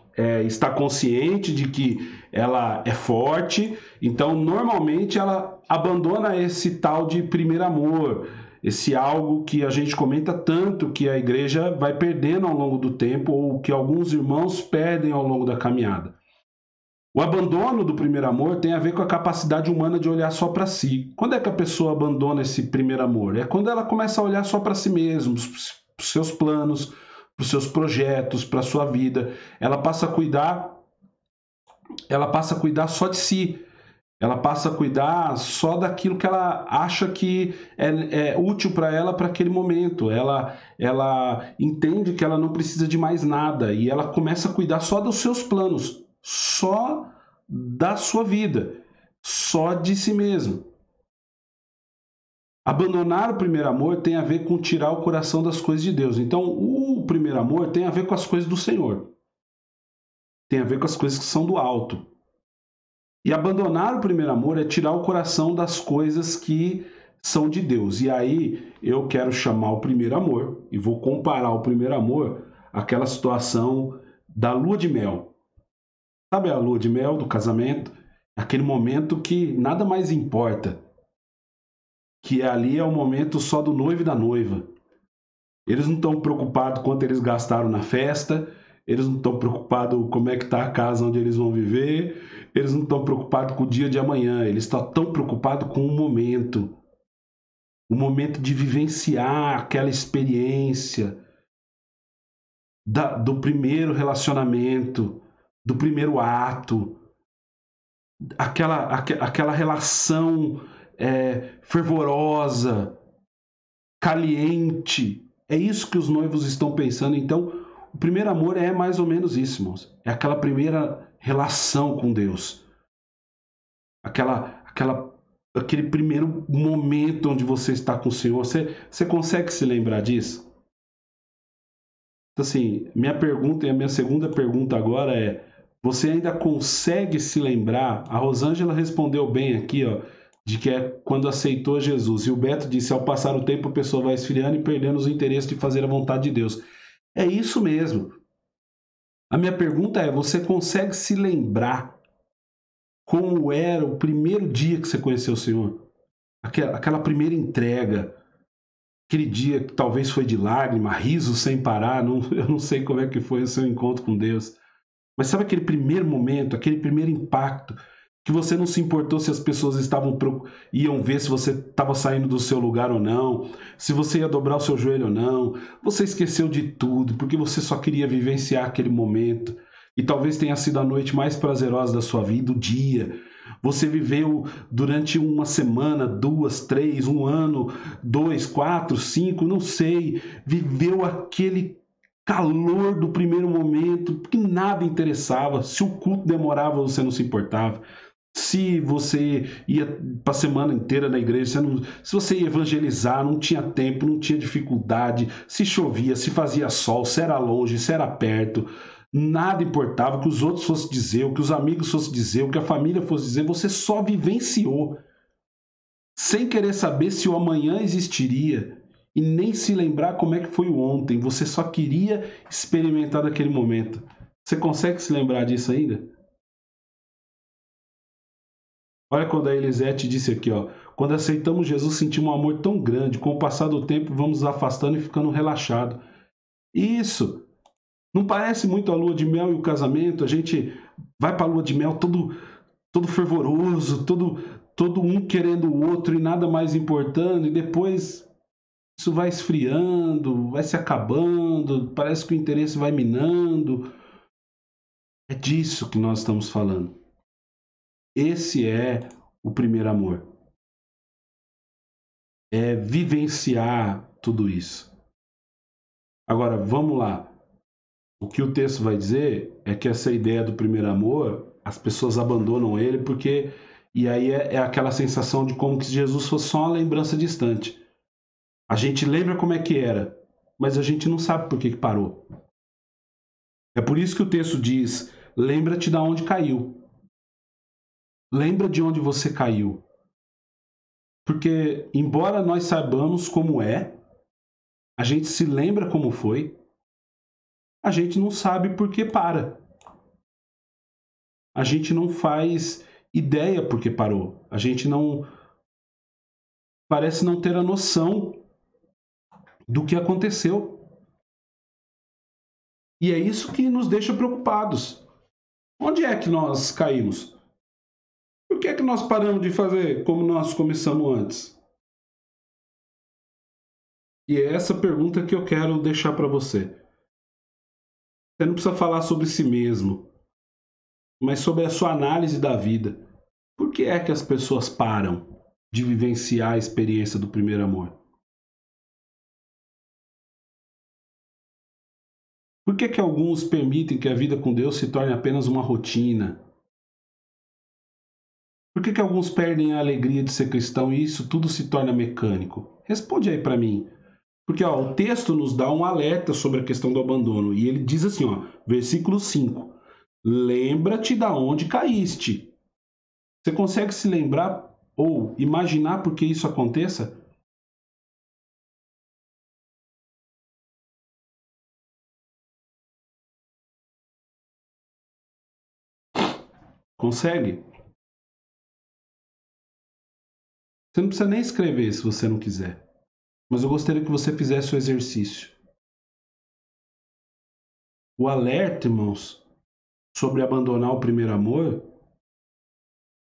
está consciente de que ela é forte, então normalmente ela abandona esse tal de primeiro amor, esse algo que a gente comenta tanto que a igreja vai perdendo ao longo do tempo ou que alguns irmãos perdem ao longo da caminhada. O abandono do primeiro amor tem a ver com a capacidade humana de olhar só para si. Quando é que a pessoa abandona esse primeiro amor? É quando ela começa a olhar só para si mesma, para os seus planos, para os seus projetos, para a sua vida. Ela passa a cuidar só de si. Ela passa a cuidar só daquilo que ela acha que é útil para ela para aquele momento. Ela entende que ela não precisa de mais nada e ela começa a cuidar só dos seus planos, só da sua vida, só de si mesmo. Abandonar o primeiro amor tem a ver com tirar o coração das coisas de Deus. Então, o primeiro amor tem a ver com as coisas do Senhor. Tem a ver com as coisas que são do alto. E abandonar o primeiro amor é tirar o coração das coisas que são de Deus. E aí eu quero chamar o primeiro amor e vou comparar o primeiro amor àquela situação da lua de mel. Sabe a lua de mel do casamento? Aquele momento que nada mais importa. Que ali é o momento só do noivo e da noiva. Eles não estão preocupados quanto eles gastaram na festa, eles não estão preocupados como é que está a casa onde eles vão viver, eles não estão preocupados com o dia de amanhã, eles estão tão preocupados com o momento de vivenciar aquela experiência do primeiro relacionamento, do primeiro ato, aquela relação fervorosa, caliente. É isso que os noivos estão pensando. Então, o primeiro amor é mais ou menos isso, irmãos. É aquela primeira relação com Deus. Aquele primeiro momento onde você está com o Senhor. Você consegue se lembrar disso? Então, assim, minha pergunta e a minha segunda pergunta agora é: você ainda consegue se lembrar? A Rosângela respondeu bem aqui, ó, de que é quando aceitou Jesus. E o Beto disse: ao passar o tempo, a pessoa vai esfriando e perdendo os interesses de fazer a vontade de Deus. É isso mesmo. A minha pergunta é: você consegue se lembrar como era o primeiro dia que você conheceu o Senhor? Aquela primeira entrega, aquele dia que talvez foi de lágrima, riso sem parar, eu não sei como é que foi o seu encontro com Deus. Mas sabe aquele primeiro momento, aquele primeiro impacto, que você não se importou se as pessoas iam ver se você estava saindo do seu lugar ou não, se você ia dobrar o seu joelho ou não. Você esqueceu de tudo, porque você só queria vivenciar aquele momento. E talvez tenha sido a noite mais prazerosa da sua vida, o dia. Você viveu durante uma semana, 2, 3, um ano, 2, 4, 5, não sei. Viveu aquele calor do primeiro momento, que nada interessava. Se o culto demorava, você não se importava. Se você ia para a semana inteira na igreja, se você ia evangelizar, não tinha tempo, não tinha dificuldade, se chovia, se fazia sol, se era longe, se era perto, nada importava o que os outros fossem dizer, o que os amigos fossem dizer, o que a família fosse dizer, você só vivenciou, sem querer saber se o amanhã existiria e nem se lembrar como é que foi o ontem, você só queria experimentar daquele momento. Você consegue se lembrar disso ainda? Olha quando a Elisete disse aqui, ó, quando aceitamos Jesus, sentimos um amor tão grande, com o passar do tempo vamos nos afastando e ficando relaxado. Isso, não parece muito a lua de mel e o casamento? A gente vai para a lua de mel todo fervoroso, todo um querendo o outro e nada mais importando, e depois isso vai esfriando, vai se acabando, parece que o interesse vai minando. É disso que nós estamos falando. Esse é o primeiro amor. É vivenciar tudo isso. Agora, vamos lá. O que o texto vai dizer é que essa ideia do primeiro amor, as pessoas abandonam ele porque. E aí é aquela sensação de como se Jesus fosse só uma lembrança distante. A gente lembra como é que era, mas a gente não sabe por que parou. É por isso que o texto diz: lembra-te de onde caiu. Lembra de onde você caiu. Porque, embora nós saibamos como é, a gente se lembra como foi, a gente não sabe por que para. A gente não faz ideia por que parou. A gente não parece não ter a noção do que aconteceu. E é isso que nos deixa preocupados. Onde é que nós caímos? Por que é que nós paramos de fazer como nós começamos antes? E é essa pergunta que eu quero deixar para você. Você não precisa falar sobre si mesmo, mas sobre a sua análise da vida. Por que é que as pessoas param de vivenciar a experiência do primeiro amor? Por que que alguns permitem que a vida com Deus se torne apenas uma rotina? Por que que alguns perdem a alegria de ser cristão e isso tudo se torna mecânico? Responde aí para mim. Porque ó, o texto nos dá um alerta sobre a questão do abandono. E ele diz assim, ó, versículo 5. Lembra-te da onde caíste. Você consegue se lembrar ou imaginar por que isso aconteça? Consegue? Você não precisa nem escrever se você não quiser. Mas eu gostaria que você fizesse o exercício. O alerta, irmãos, sobre abandonar o primeiro amor,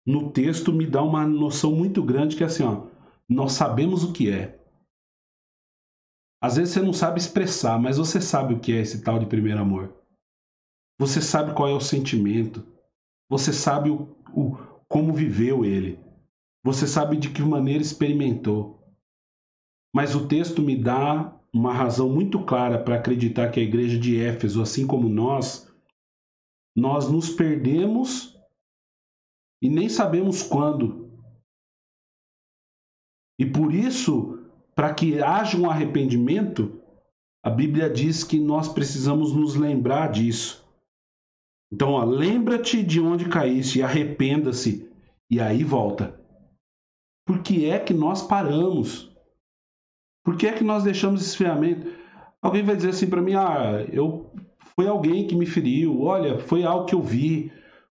no texto me dá uma noção muito grande que é assim, ó, nós sabemos o que é. Às vezes você não sabe expressar, mas você sabe o que é esse tal de primeiro amor. Você sabe qual é o sentimento. Você sabe como viveu ele. Você sabe de que maneira experimentou. Mas o texto me dá uma razão muito clara para acreditar que a igreja de Éfeso, assim como nós nos perdemos e nem sabemos quando. E por isso, para que haja um arrependimento, a Bíblia diz que nós precisamos nos lembrar disso. Então, ó, lembra-te de onde caíste e arrependa-se, e aí volta. Por que é que nós paramos? Por que é que nós deixamos esfriamento? Alguém vai dizer assim para mim, foi alguém que me feriu, olha, foi algo que eu vi,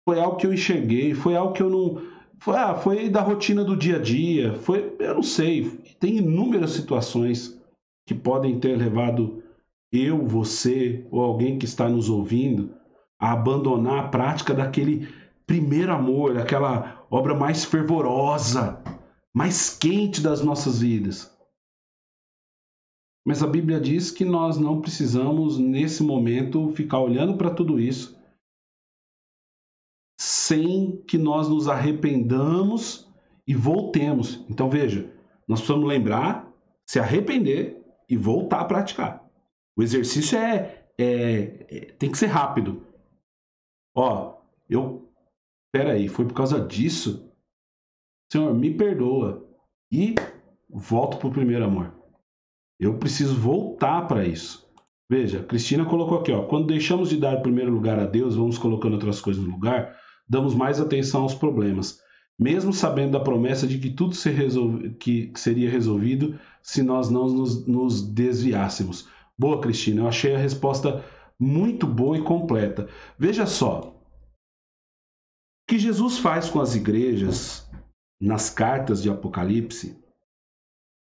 foi algo que eu enxerguei, foi algo que eu não... foi da rotina do dia a dia, eu não sei, tem inúmeras situações que podem ter levado eu, você ou alguém que está nos ouvindo a abandonar a prática daquele primeiro amor, aquela obra mais fervorosa, mais quente das nossas vidas. Mas a Bíblia diz que nós não precisamos, nesse momento, ficar olhando para tudo isso sem que nós nos arrependamos e voltemos. Então veja, nós precisamos lembrar, se arrepender e voltar a praticar. O exercício tem que ser rápido. Peraí, foi por causa disso? Senhor, me perdoa. E volto para o primeiro amor. Eu preciso voltar para isso. Veja, a Cristina colocou aqui, quando deixamos de dar o primeiro lugar a Deus, vamos colocando outras coisas no lugar, damos mais atenção aos problemas, mesmo sabendo da promessa de que tudo que seria resolvido se nós não nos desviássemos. Boa, Cristina, eu achei a resposta muito boa e completa. Veja só, o que Jesus faz com as igrejas nas cartas de Apocalipse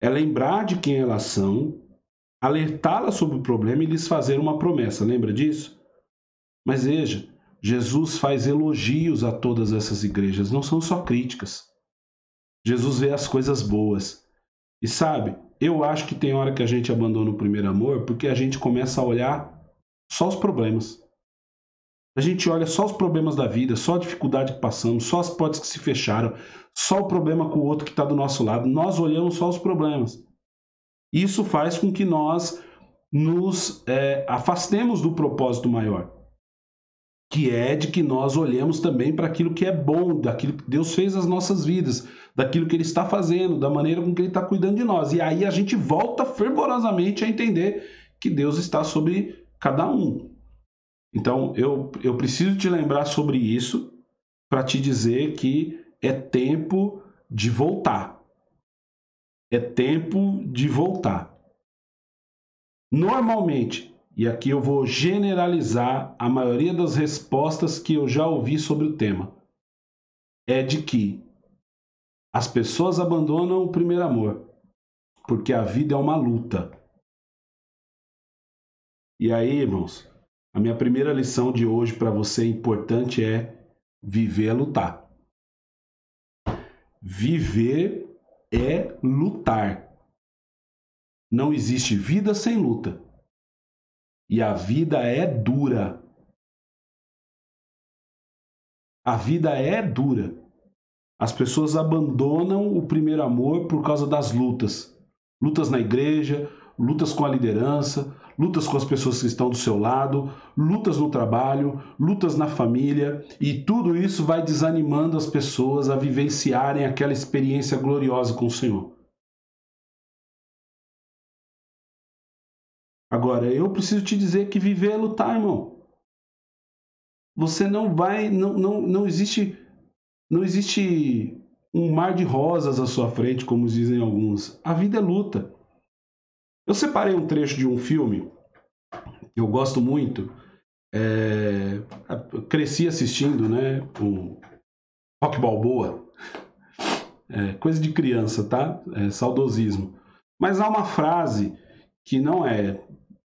é lembrar de quem elas são, alertá-las sobre o problema e lhes fazer uma promessa. Lembra disso? Mas veja, Jesus faz elogios a todas essas igrejas, não são só críticas. Jesus vê as coisas boas. E sabe, eu acho que tem hora que a gente abandona o primeiro amor porque a gente começa a olhar só os problemas. A gente olha só os problemas da vida, só a dificuldade que passamos, só as portas que se fecharam, só o problema com o outro que está do nosso lado. Nós olhamos só os problemas. Isso faz com que nós nos afastemos do propósito maior, que é de que nós olhemos também para aquilo que é bom, daquilo que Deus fez nas nossas vidas, daquilo que Ele está fazendo, da maneira com que Ele está cuidando de nós. E aí a gente volta fervorosamente a entender que Deus está sobre cada um. Então, eu preciso te lembrar sobre isso para te dizer que é tempo de voltar. É tempo de voltar. Normalmente, e aqui eu vou generalizar a maioria das respostas que eu já ouvi sobre o tema, é de que as pessoas abandonam o primeiro amor porque a vida é uma luta. E aí, irmãos, a minha primeira lição de hoje para você importante é viver é lutar. Viver é lutar. Não existe vida sem luta. E a vida é dura. A vida é dura. As pessoas abandonam o primeiro amor por causa das lutas. Lutas na igreja, lutas com a liderança, lutas com as pessoas que estão do seu lado, lutas no trabalho, lutas na família, e tudo isso vai desanimando as pessoas a vivenciarem aquela experiência gloriosa com o Senhor. Agora, eu preciso te dizer que viver é lutar, irmão. Você não vai, não existe um mar de rosas à sua frente, como dizem alguns. A vida é luta. Eu separei um trecho de um filme que eu gosto muito. Cresci assistindo, né? O Rock Balboa. Coisa de criança, tá? Saudosismo. Mas há uma frase que não é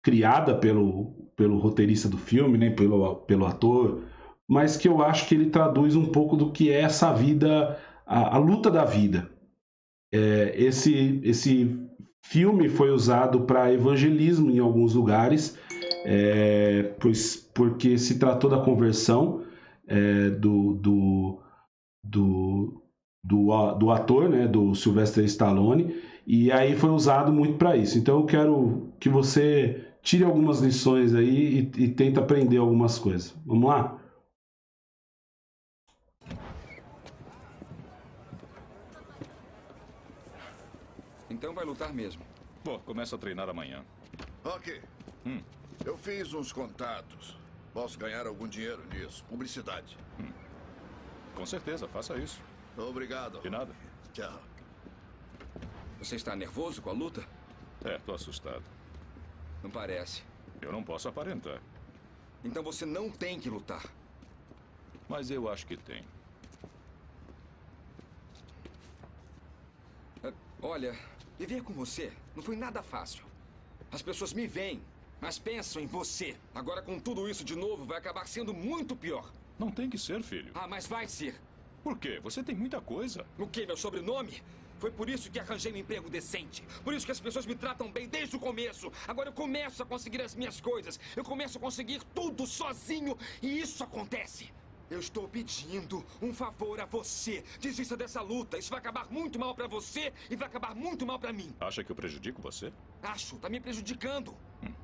criada pelo roteirista do filme, nem pelo ator, mas que eu acho que ele traduz um pouco do que é essa vida, a luta da vida. Esse filme foi usado para evangelismo em alguns lugares, porque se tratou da conversão do ator, né, do Sylvester Stallone, e aí foi usado muito para isso. Então eu quero que você tire algumas lições aí e tente aprender algumas coisas. Vamos lá? Então vai lutar mesmo. Bom, começa a treinar amanhã. Ok. Eu fiz uns contatos. Posso ganhar algum dinheiro nisso. Publicidade. Com certeza, faça isso. Obrigado. De nada. Tchau. Você está nervoso com a luta? Tô assustado. Não parece. Eu não posso aparentar. Então você não tem que lutar. Mas eu acho que tem. Olha, viver com você não foi nada fácil. As pessoas me veem, mas pensam em você. Agora com tudo isso de novo vai acabar sendo muito pior. Não tem que ser, filho. Ah, mas vai ser. Por quê? Você tem muita coisa. O quê? Meu sobrenome? Foi por isso que arranjei um emprego decente. Por isso que as pessoas me tratam bem desde o começo. Agora eu começo a conseguir as minhas coisas. Eu começo a conseguir tudo sozinho. E isso acontece. Eu estou pedindo um favor a você. Desista dessa luta. Isso vai acabar muito mal pra você e vai acabar muito mal pra mim. Acha que eu prejudico você? Acho, tá me prejudicando.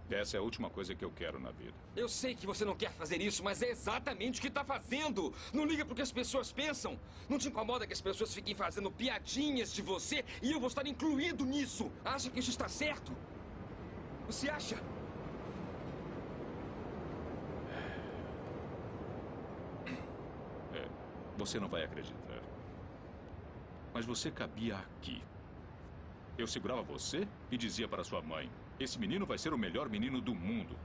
Essa é a última coisa que eu quero na vida. Eu sei que você não quer fazer isso, mas é exatamente o que tá fazendo. Não liga pro que as pessoas pensam. Não te incomoda que as pessoas fiquem fazendo piadinhas de você e eu vou estar incluído nisso. Acha que isso está certo? Você acha? Você não vai acreditar. Mas você cabia aqui. Eu segurava você e dizia para sua mãe: esse menino vai ser o melhor menino do mundo.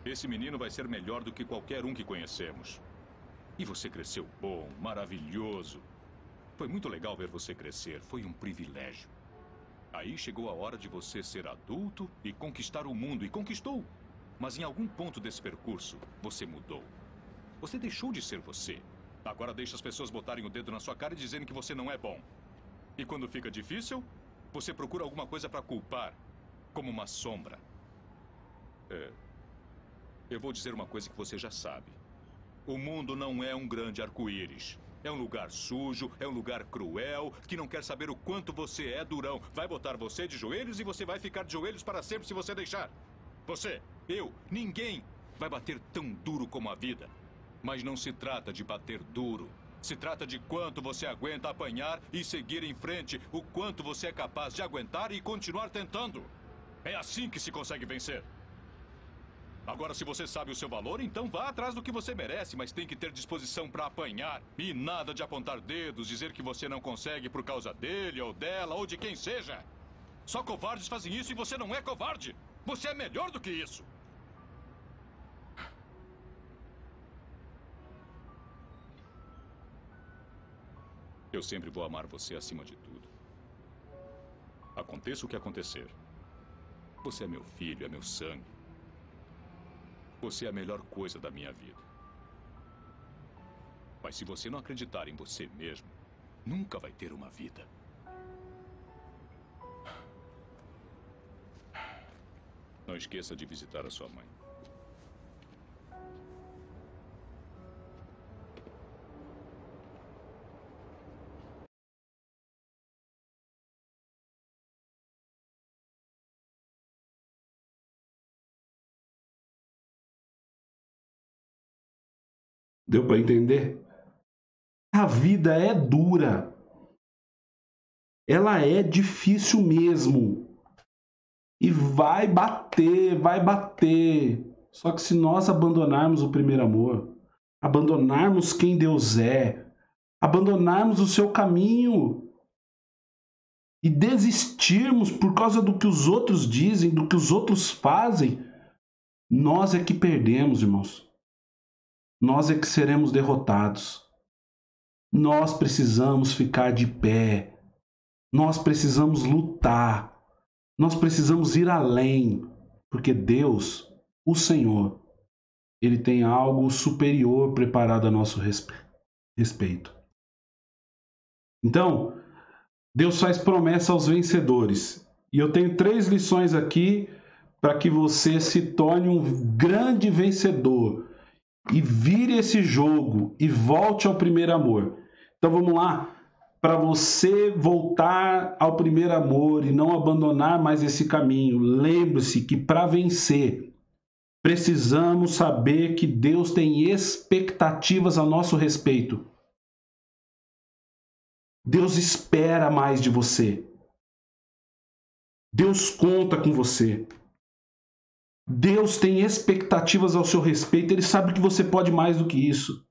Esse menino vai ser melhor do que qualquer um que conhecemos. E você cresceu bom, maravilhoso. Foi muito legal ver você crescer. Foi um privilégio. Aí chegou a hora de você ser adulto e conquistar o mundo. E conquistou. Mas em algum ponto desse percurso, você mudou. Você deixou de ser você. Agora deixa as pessoas botarem o dedo na sua cara e dizerem que você não é bom. E quando fica difícil, você procura alguma coisa para culpar, como uma sombra. Eu vou dizer uma coisa que você já sabe. O mundo não é um grande arco-íris. É um lugar sujo, é um lugar cruel, que não quer saber o quanto você é durão. Vai botar você de joelhos e você vai ficar de joelhos para sempre se você deixar. Você, eu, ninguém vai bater tão duro como a vida. Mas não se trata de bater duro. Se trata de quanto você aguenta apanhar e seguir em frente. O quanto você é capaz de aguentar e continuar tentando. É assim que se consegue vencer. Agora, se você sabe o seu valor, então vá atrás do que você merece. Mas tem que ter disposição para apanhar. E nada de apontar dedos, dizer que você não consegue por causa dele ou dela ou de quem seja. Só covardes fazem isso e você não é covarde. Você é melhor do que isso. Eu sempre vou amar você acima de tudo. Aconteça o que acontecer. Você é meu filho, é meu sangue. Você é a melhor coisa da minha vida. Mas se você não acreditar em você mesmo, nunca vai ter uma vida. Não esqueça de visitar a sua mãe. Deu para entender? A vida é dura. Ela é difícil mesmo. E vai bater, vai bater. Só que se nós abandonarmos o primeiro amor, abandonarmos quem Deus é, abandonarmos o seu caminho e desistirmos por causa do que os outros dizem, do que os outros fazem, nós é que perdemos, irmãos. Nós é que seremos derrotados. Nós precisamos ficar de pé. Nós precisamos lutar. Nós precisamos ir além. Porque Deus, o Senhor, Ele tem algo superior preparado a nosso respeito. Então, Deus faz promessa aos vencedores. E eu tenho 3 lições aqui para que você se torne um grande vencedor. E vire esse jogo e volte ao primeiro amor. Então vamos lá. Para você voltar ao primeiro amor e não abandonar mais esse caminho, lembre-se que para vencer, precisamos saber que Deus tem expectativas a nosso respeito. Deus espera mais de você. Deus conta com você. Deus tem expectativas ao seu respeito. Ele sabe que você pode mais do que isso.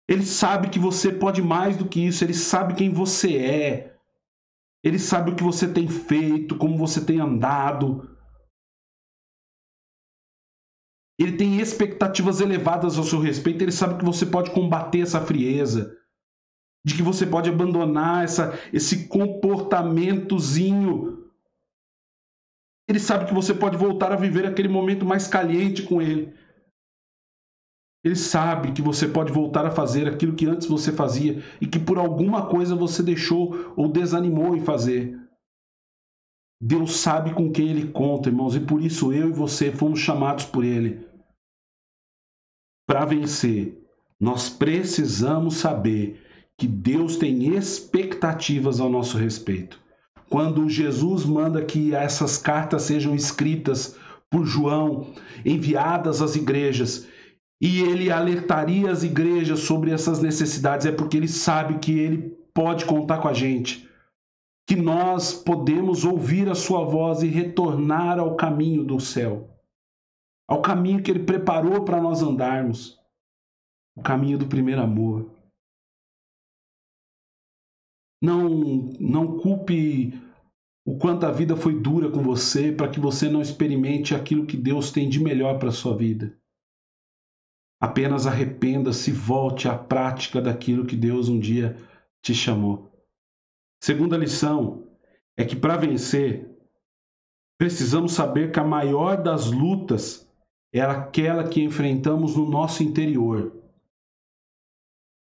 Ele sabe que você pode mais do que isso. Ele sabe quem você é. Ele sabe o que você tem feito, como você tem andado. Ele tem expectativas elevadas ao seu respeito. Ele sabe que você pode combater essa frieza. De que você pode abandonar esse comportamentozinho. Ele sabe que você pode voltar a viver aquele momento mais caliente com ele. Ele sabe que você pode voltar a fazer aquilo que antes você fazia e que por alguma coisa você deixou ou desanimou em fazer. Deus sabe com quem Ele conta, irmãos, e por isso eu e você fomos chamados por Ele para vencer. Nós precisamos saber que Deus tem expectativas ao nosso respeito. Quando Jesus manda que essas cartas sejam escritas por João, enviadas às igrejas, e ele alertaria as igrejas sobre essas necessidades, é porque ele sabe que ele pode contar com a gente, que nós podemos ouvir a sua voz e retornar ao caminho do céu, ao caminho que ele preparou para nós andarmos, o caminho do primeiro amor. Não culpe o quanto a vida foi dura com você para que você não experimente aquilo que Deus tem de melhor para a sua vida. Apenas arrependa-se e volte à prática daquilo que Deus um dia te chamou. Segunda lição é que para vencer, precisamos saber que a maior das lutas é aquela que enfrentamos no nosso interior.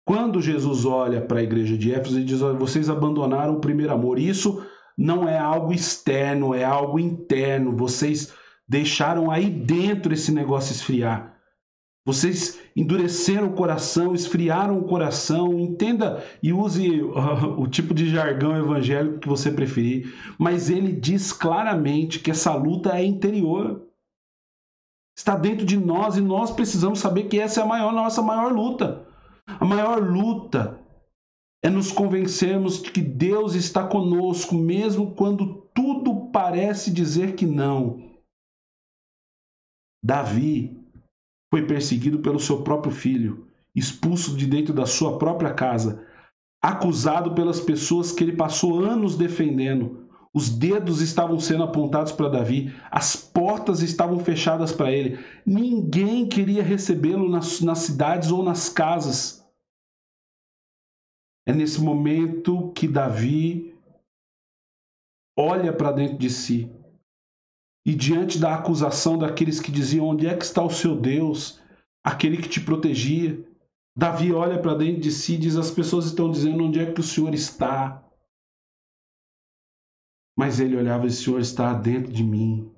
Quando Jesus olha para a igreja de Éfeso, ele diz: olha, vocês abandonaram o primeiro amor. Isso não é algo externo, é algo interno. Vocês deixaram aí dentro esse negócio esfriar. Vocês endureceram o coração, esfriaram o coração. Entenda e use o tipo de jargão evangélico que você preferir. Mas ele diz claramente que essa luta é interior. Está dentro de nós e nós precisamos saber que essa é a nossa maior luta. A maior luta é nos convencermos de que Deus está conosco, mesmo quando tudo parece dizer que não. Davi foi perseguido pelo seu próprio filho, expulso de dentro da sua própria casa, acusado pelas pessoas que ele passou anos defendendo. Os dedos estavam sendo apontados para Davi, as portas estavam fechadas para ele. Ninguém queria recebê-lo nas cidades ou nas casas. É nesse momento que Davi olha para dentro de si e, diante da acusação daqueles que diziam: onde é que está o seu Deus, aquele que te protegia? Davi olha para dentro de si e diz: as pessoas estão dizendo onde é que o Senhor está. Mas ele olhava e: o Senhor está dentro de mim.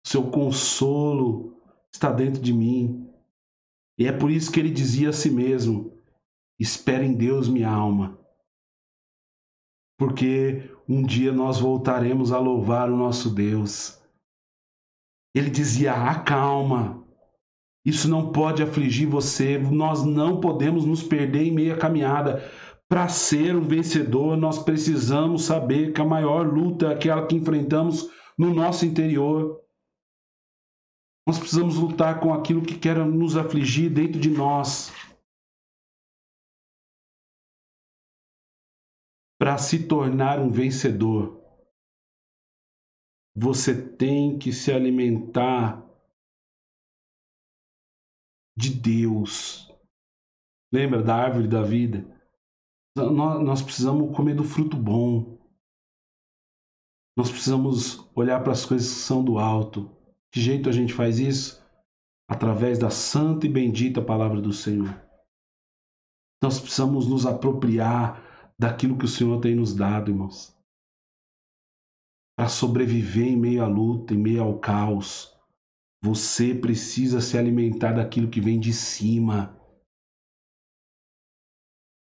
O seu consolo está dentro de mim. E é por isso que ele dizia a si mesmo: espera em Deus, minha alma, porque um dia nós voltaremos a louvar o nosso Deus. Ele dizia: acalma, isso não pode afligir você, nós não podemos nos perder em meio à caminhada. Para ser um vencedor, nós precisamos saber que a maior luta é aquela que enfrentamos no nosso interior. Nós precisamos lutar com aquilo que quer nos afligir dentro de nós. Para se tornar um vencedor, você tem que se alimentar de Deus. Lembra da árvore da vida? Nós precisamos comer do fruto bom. Nós precisamos olhar para as coisas que são do alto. Que jeito a gente faz isso? Através da santa e bendita palavra do Senhor. Nós precisamos nos apropriar daquilo que o Senhor tem nos dado, irmãos. Para sobreviver em meio à luta, em meio ao caos, você precisa se alimentar daquilo que vem de cima.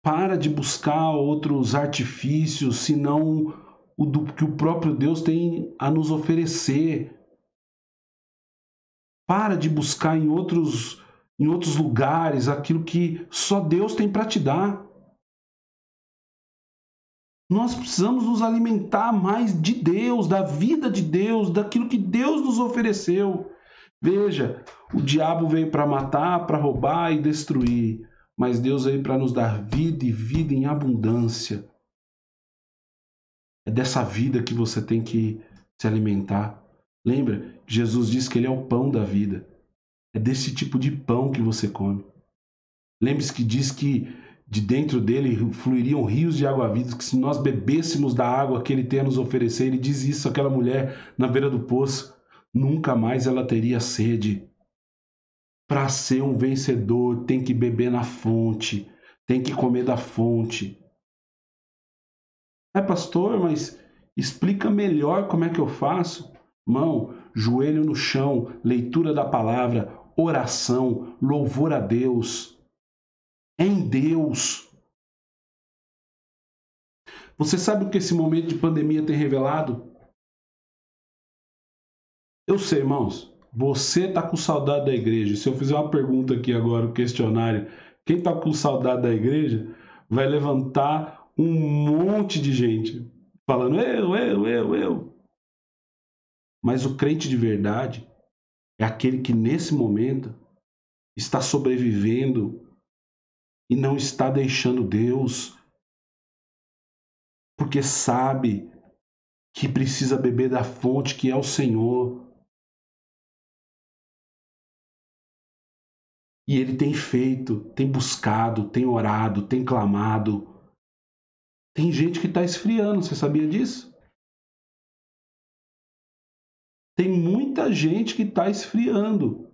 Para de buscar outros artifícios, senão o que o próprio Deus tem a nos oferecer. Para de buscar em outros lugares aquilo que só Deus tem para te dar. Nós precisamos nos alimentar mais de Deus, da vida de Deus, daquilo que Deus nos ofereceu. Veja, o diabo veio para matar, para roubar e destruir, mas Deus veio para nos dar vida e vida em abundância. É dessa vida que você tem que se alimentar. Lembra? Jesus disse que Ele é o pão da vida. É desse tipo de pão que você come. Lembre-se que diz que de dentro dele fluiriam rios de água viva, que se nós bebêssemos da água que Ele tem a nos oferecer, Ele diz isso àquela mulher na beira do poço, nunca mais ela teria sede. Para ser um vencedor, tem que beber na fonte, tem que comer da fonte. Pastor, mas explica melhor como é que eu faço. Irmão, joelho no chão, leitura da palavra, oração, louvor a Deus. É em Deus. Você sabe o que esse momento de pandemia tem revelado? Eu sei, irmãos, você está com saudade da igreja. Se eu fizer uma pergunta aqui agora, um questionário, quem está com saudade da igreja, vai levantar um monte de gente falando eu. Mas o crente de verdade é aquele que nesse momento está sobrevivendo e não está deixando Deus, porque sabe que precisa beber da fonte que é o Senhor. E ele tem feito, tem buscado, tem orado, tem clamado. Tem gente que está esfriando, você sabia disso? Tem muita gente que está esfriando.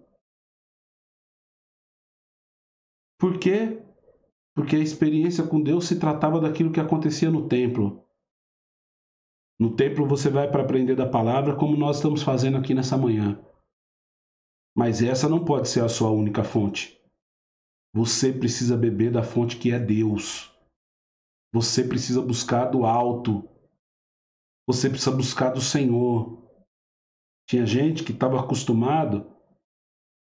Por quê? Porque a experiência com Deus se tratava daquilo que acontecia no templo. No templo você vai para aprender da palavra, como nós estamos fazendo aqui nessa manhã. Mas essa não pode ser a sua única fonte. Você precisa beber da fonte que é Deus. Você precisa buscar do alto. Você precisa buscar do Senhor. Tinha gente que estava acostumado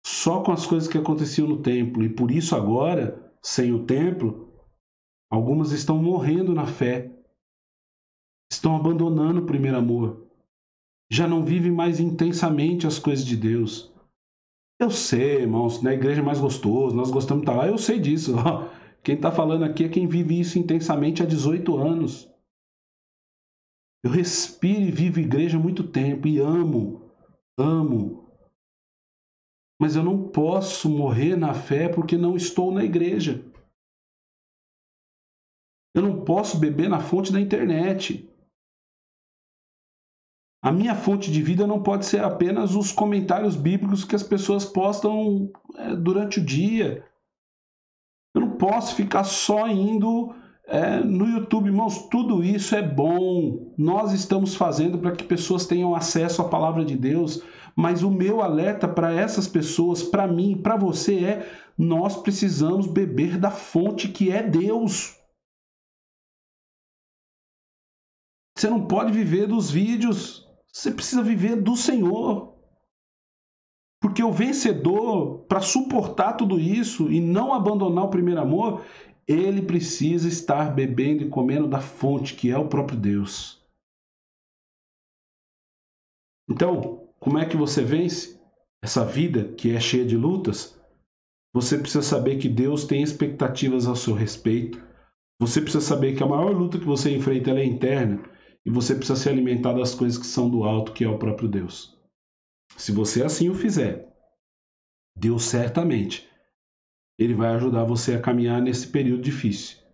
só com as coisas que aconteciam no templo. E por isso agora, sem o templo, algumas estão morrendo na fé. Estão abandonando o primeiro amor. Já não vivem mais intensamente as coisas de Deus. Eu sei, irmãos, na igreja é mais gostoso, nós gostamos de estar lá, eu sei disso. Quem está falando aqui é quem vive isso intensamente há 18 anos. Eu respiro e vivo igreja há muito tempo e amo. Mas eu não posso morrer na fé porque não estou na igreja. Eu não posso beber na fonte da internet. A minha fonte de vida não pode ser apenas os comentários bíblicos que as pessoas postam durante o dia. Eu não posso ficar só indo no YouTube. Irmãos, tudo isso é bom. Nós estamos fazendo para que pessoas tenham acesso à palavra de Deus. Mas o meu alerta para essas pessoas, para mim, para você nós precisamos beber da fonte que é Deus. Você não pode viver dos vídeos. Você precisa viver do Senhor. Porque o vencedor, para suportar tudo isso e não abandonar o primeiro amor, ele precisa estar bebendo e comendo da fonte, que é o próprio Deus. Então, como é que você vence essa vida que é cheia de lutas? Você precisa saber que Deus tem expectativas ao seu respeito. Você precisa saber que a maior luta que você enfrenta é interna. E você precisa se alimentar das coisas que são do alto, que é o próprio Deus. Se você assim o fizer, Deus certamente, Ele vai ajudar você a caminhar nesse período difícil.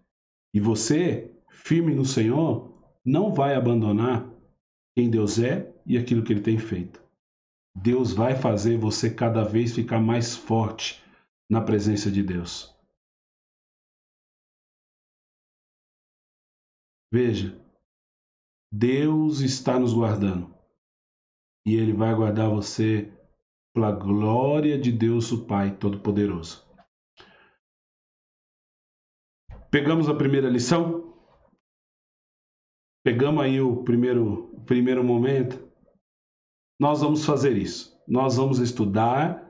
E você, firme no Senhor, não vai abandonar quem Deus é e aquilo que Ele tem feito. Deus vai fazer você cada vez ficar mais forte na presença de Deus. Veja, Deus está nos guardando e Ele vai guardar você pela glória de Deus o Pai Todo-Poderoso. Pegamos a primeira lição? Pegamos aí o primeiro momento? Nós vamos fazer isso. Nós vamos estudar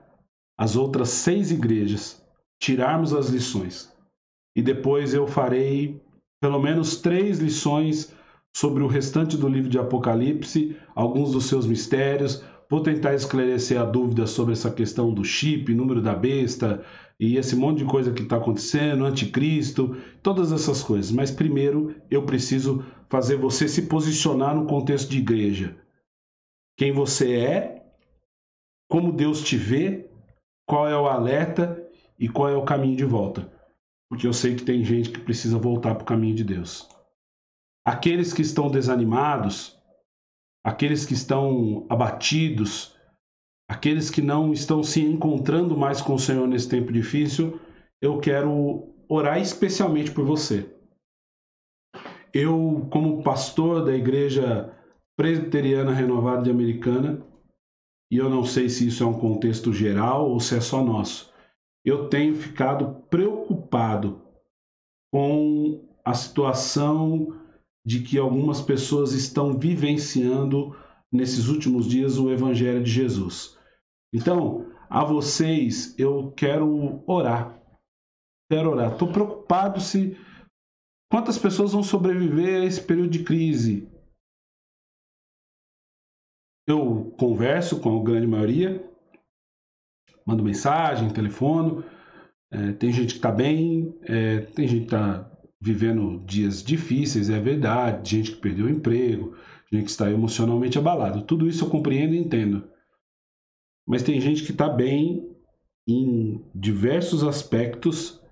as outras 6 igrejas, tirarmos as lições. E depois eu farei pelo menos 3 lições sobre o restante do livro de Apocalipse, alguns dos seus mistérios. Vou tentar esclarecer a dúvida sobre essa questão do chip, número da besta e esse monte de coisa que está acontecendo, anticristo, todas essas coisas. Mas primeiro eu preciso fazer você se posicionar no contexto de igreja. Quem você é, como Deus te vê, qual é o alerta e qual é o caminho de volta. Porque eu sei que tem gente que precisa voltar para o caminho de Deus. Aqueles que estão desanimados, aqueles que estão abatidos, aqueles que não estão se encontrando mais com o Senhor nesse tempo difícil, eu quero orar especialmente por você. Eu, como pastor da Igreja Presbiteriana Renovada de Americana, e eu não sei se isso é um contexto geral ou se é só nosso, eu tenho ficado preocupado com a situação de que algumas pessoas estão vivenciando nesses últimos dias o Evangelho de Jesus. Então, a vocês, eu quero orar. Estou preocupado se quantas pessoas vão sobreviver a esse período de crise. Eu converso com a grande maioria, mando mensagem, telefono. Tem gente que está bem, tem gente que está vivendo dias difíceis, é verdade, gente que perdeu o emprego, gente que está emocionalmente abalado. Tudo isso eu compreendo e entendo. Mas tem gente que está bem em diversos aspectos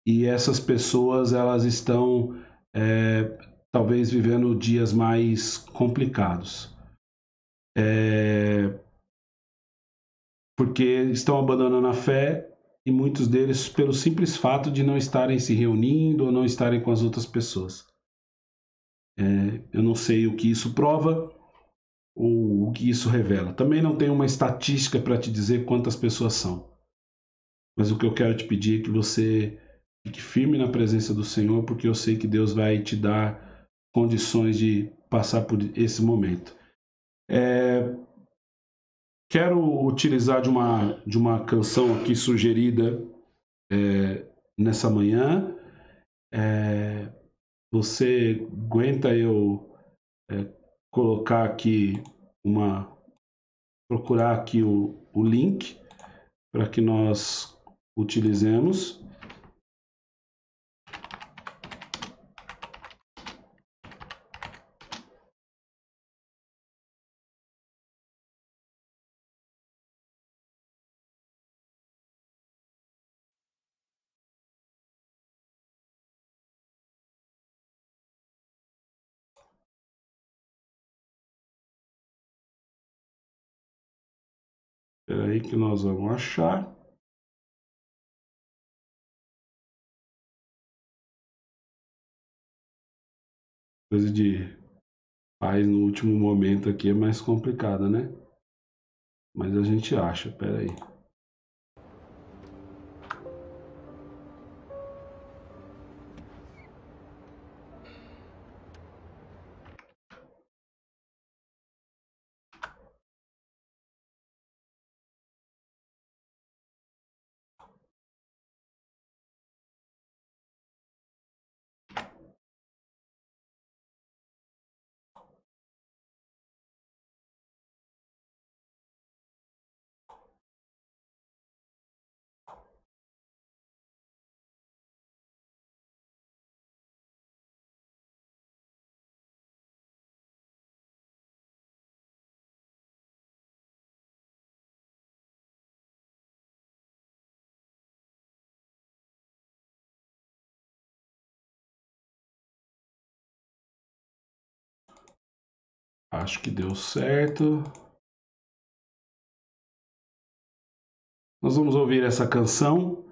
e essas pessoas elas estão talvez vivendo dias mais complicados. Porque estão abandonando a fé e muitos deles pelo simples fato de não estarem se reunindo ou não estarem com as outras pessoas. Eu não sei o que isso prova ou o que isso revela. Também não tenho uma estatística para te dizer quantas pessoas são. Mas o que eu quero te pedir é que você fique firme na presença do Senhor, porque eu sei que Deus vai te dar condições de passar por esse momento. Quero utilizar de uma canção aqui sugerida nessa manhã. Você aguenta eu colocar aqui procurar aqui o link para que nós utilizemos. Espera aí que nós vamos achar. Coisa de paz no último momento aqui é mais complicada, né? Mas a gente acha, espera aí. Acho que deu certo. Nós vamos ouvir essa canção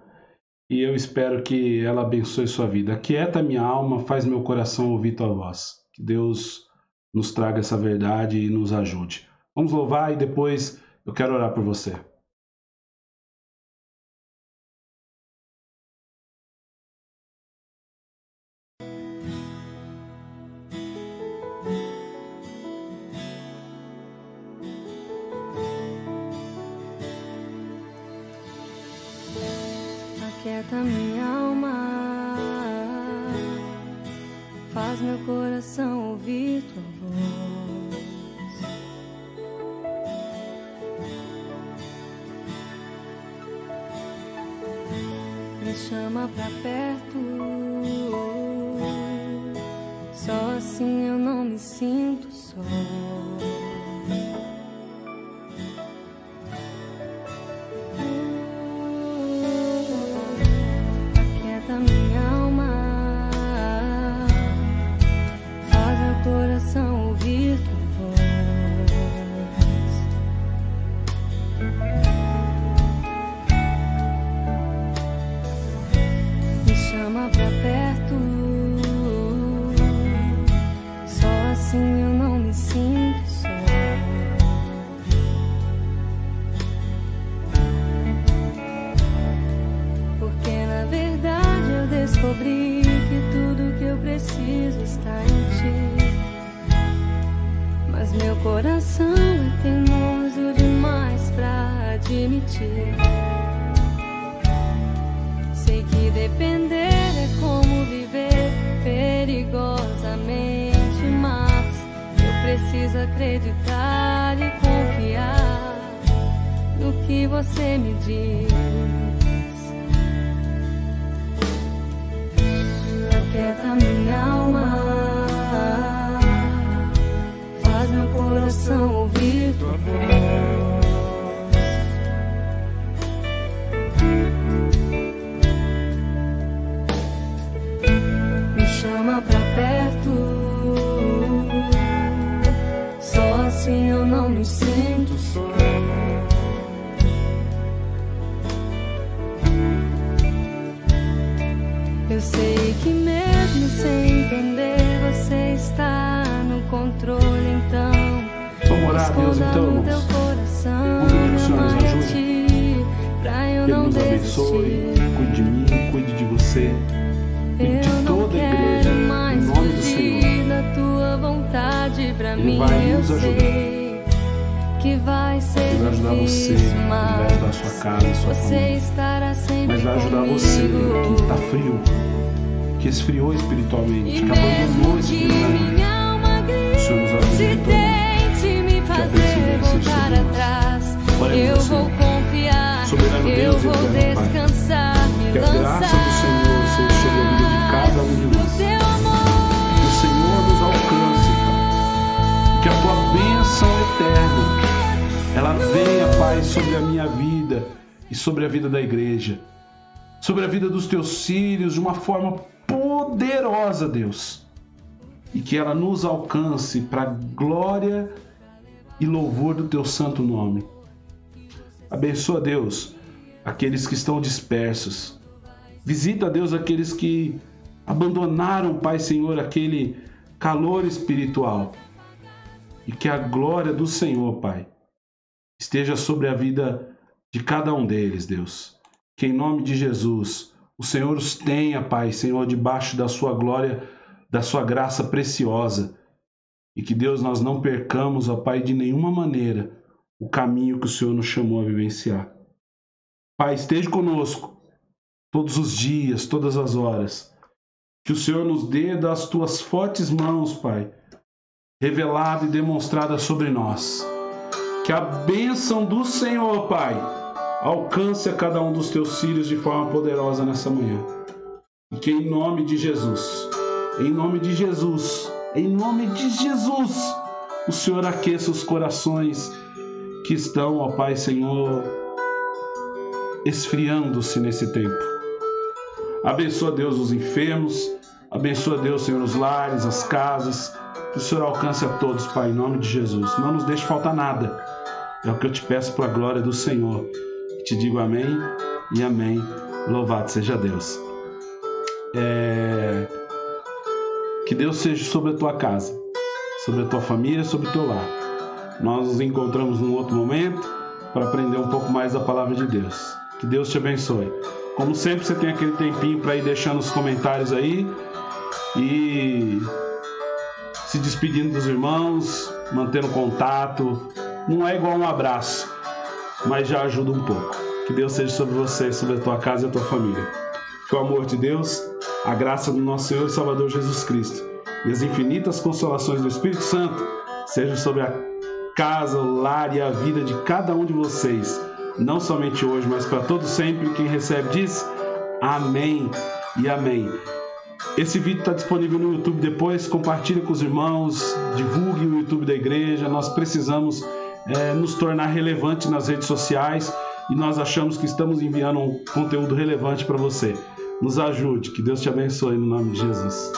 e eu espero que ela abençoe sua vida. Aquieta minha alma, faz meu coração ouvir tua voz. Que Deus nos traga essa verdade e nos ajude. Vamos louvar e depois eu quero orar por você. Aquieta minha alma, faz meu coração ouvir tua voz. Me chama pra perto, só assim eu não me sinto só. Coração ouvir tua voz. Me chama pra perto, só assim eu não me sinto coração é teimoso demais pra admitir. Sei que depender é como viver perigosamente, mas eu preciso acreditar e confiar no que você me diz. Aquieta minha alma, faz meu coração ouvir tua voz. Me chama pra perto, só assim eu não me sinto só. Eu sei que mesmo sem entender, você está no controle, então vamos orar a Deus então, no teu irmãos. coração, Vamos pedir que o Senhor nos me ajude. ti, pra eu Ele não nos abençoe, desistir. cuide de mim, cuide de você, cuide Eu de não toda a igreja, quero em mais nome do Senhor. fugir da tua vontade pra Ele mim. vai Eu nos ajudar. sei que vai ser Ele vai ajudar você, difícil, ele vai ajudar a sua casa, a sua você família. estará sempre Mas vai ajudar comigo. você que está frio, que esfriou espiritualmente, E que mesmo abandonou que espiritualmente. minha alma grite, O Senhor nos ajude se em todo mundo. tente me a bênção fazer dele seja voltar sobre nós. atrás, Oremos eu ao vou Senhor. confiar, Soberano eu Deus e vou eterno Pai, descansar, me que a graça do Senhor seja sobre a vida de cada um de no nós. teu amor. Que o Senhor nos alcance, Pai. Que a tua bênção eterna, ela venha, Pai, sobre a minha vida e sobre a vida da igreja, sobre a vida dos teus filhos de uma forma poderosa, Deus. E que ela nos alcance para a glória e louvor do teu santo nome. Abençoa, Deus, aqueles que estão dispersos. Visita, Deus, aqueles que abandonaram, Pai Senhor, aquele calor espiritual. E que a glória do Senhor, Pai, esteja sobre a vida de cada um deles, Deus. Que em nome de Jesus, o Senhor os tenha, Pai, Senhor, debaixo da sua glória, da sua graça preciosa. E que, Deus, nós não percamos, ó Pai, de nenhuma maneira o caminho que o Senhor nos chamou a vivenciar. Pai, esteja conosco todos os dias, todas as horas. Que o Senhor nos dê das tuas fortes mãos, Pai, revelada e demonstrada sobre nós. Que a bênção do Senhor, Pai, alcance a cada um dos teus filhos de forma poderosa nessa manhã. E que em nome de Jesus, em nome de Jesus, em nome de Jesus, o Senhor aqueça os corações que estão, ó Pai Senhor, esfriando-se nesse tempo. Abençoa, Deus, os enfermos. Abençoa, Deus, Senhor, os lares, as casas. Que o Senhor alcance a todos, Pai, em nome de Jesus. Não nos deixe faltar nada. É o que eu te peço para a glória do Senhor. Te digo amém e amém. Louvado seja Deus. Que Deus seja sobre a tua casa, sobre a tua família, sobre o teu lar. Nós nos encontramos num outro momento para aprender um pouco mais da palavra de Deus. Que Deus te abençoe. Como sempre, você tem aquele tempinho para ir deixando os comentários aí e se despedindo dos irmãos, mantendo contato. Não é igual um abraço, mas já ajuda um pouco. Que Deus seja sobre você, sobre a tua casa e a tua família. Que o amor de Deus, a graça do nosso Senhor e Salvador Jesus Cristo e as infinitas consolações do Espírito Santo sejam sobre a casa, o lar e a vida de cada um de vocês, não somente hoje, mas para todos sempre. Quem recebe diz amém e amém. Esse vídeo está disponível no YouTube depois, compartilhe com os irmãos, divulgue o YouTube da igreja. Nós precisamos nos tornar relevante nas redes sociais e nós achamos que estamos enviando um conteúdo relevante para você. Nos ajude, que Deus te abençoe no nome de Jesus.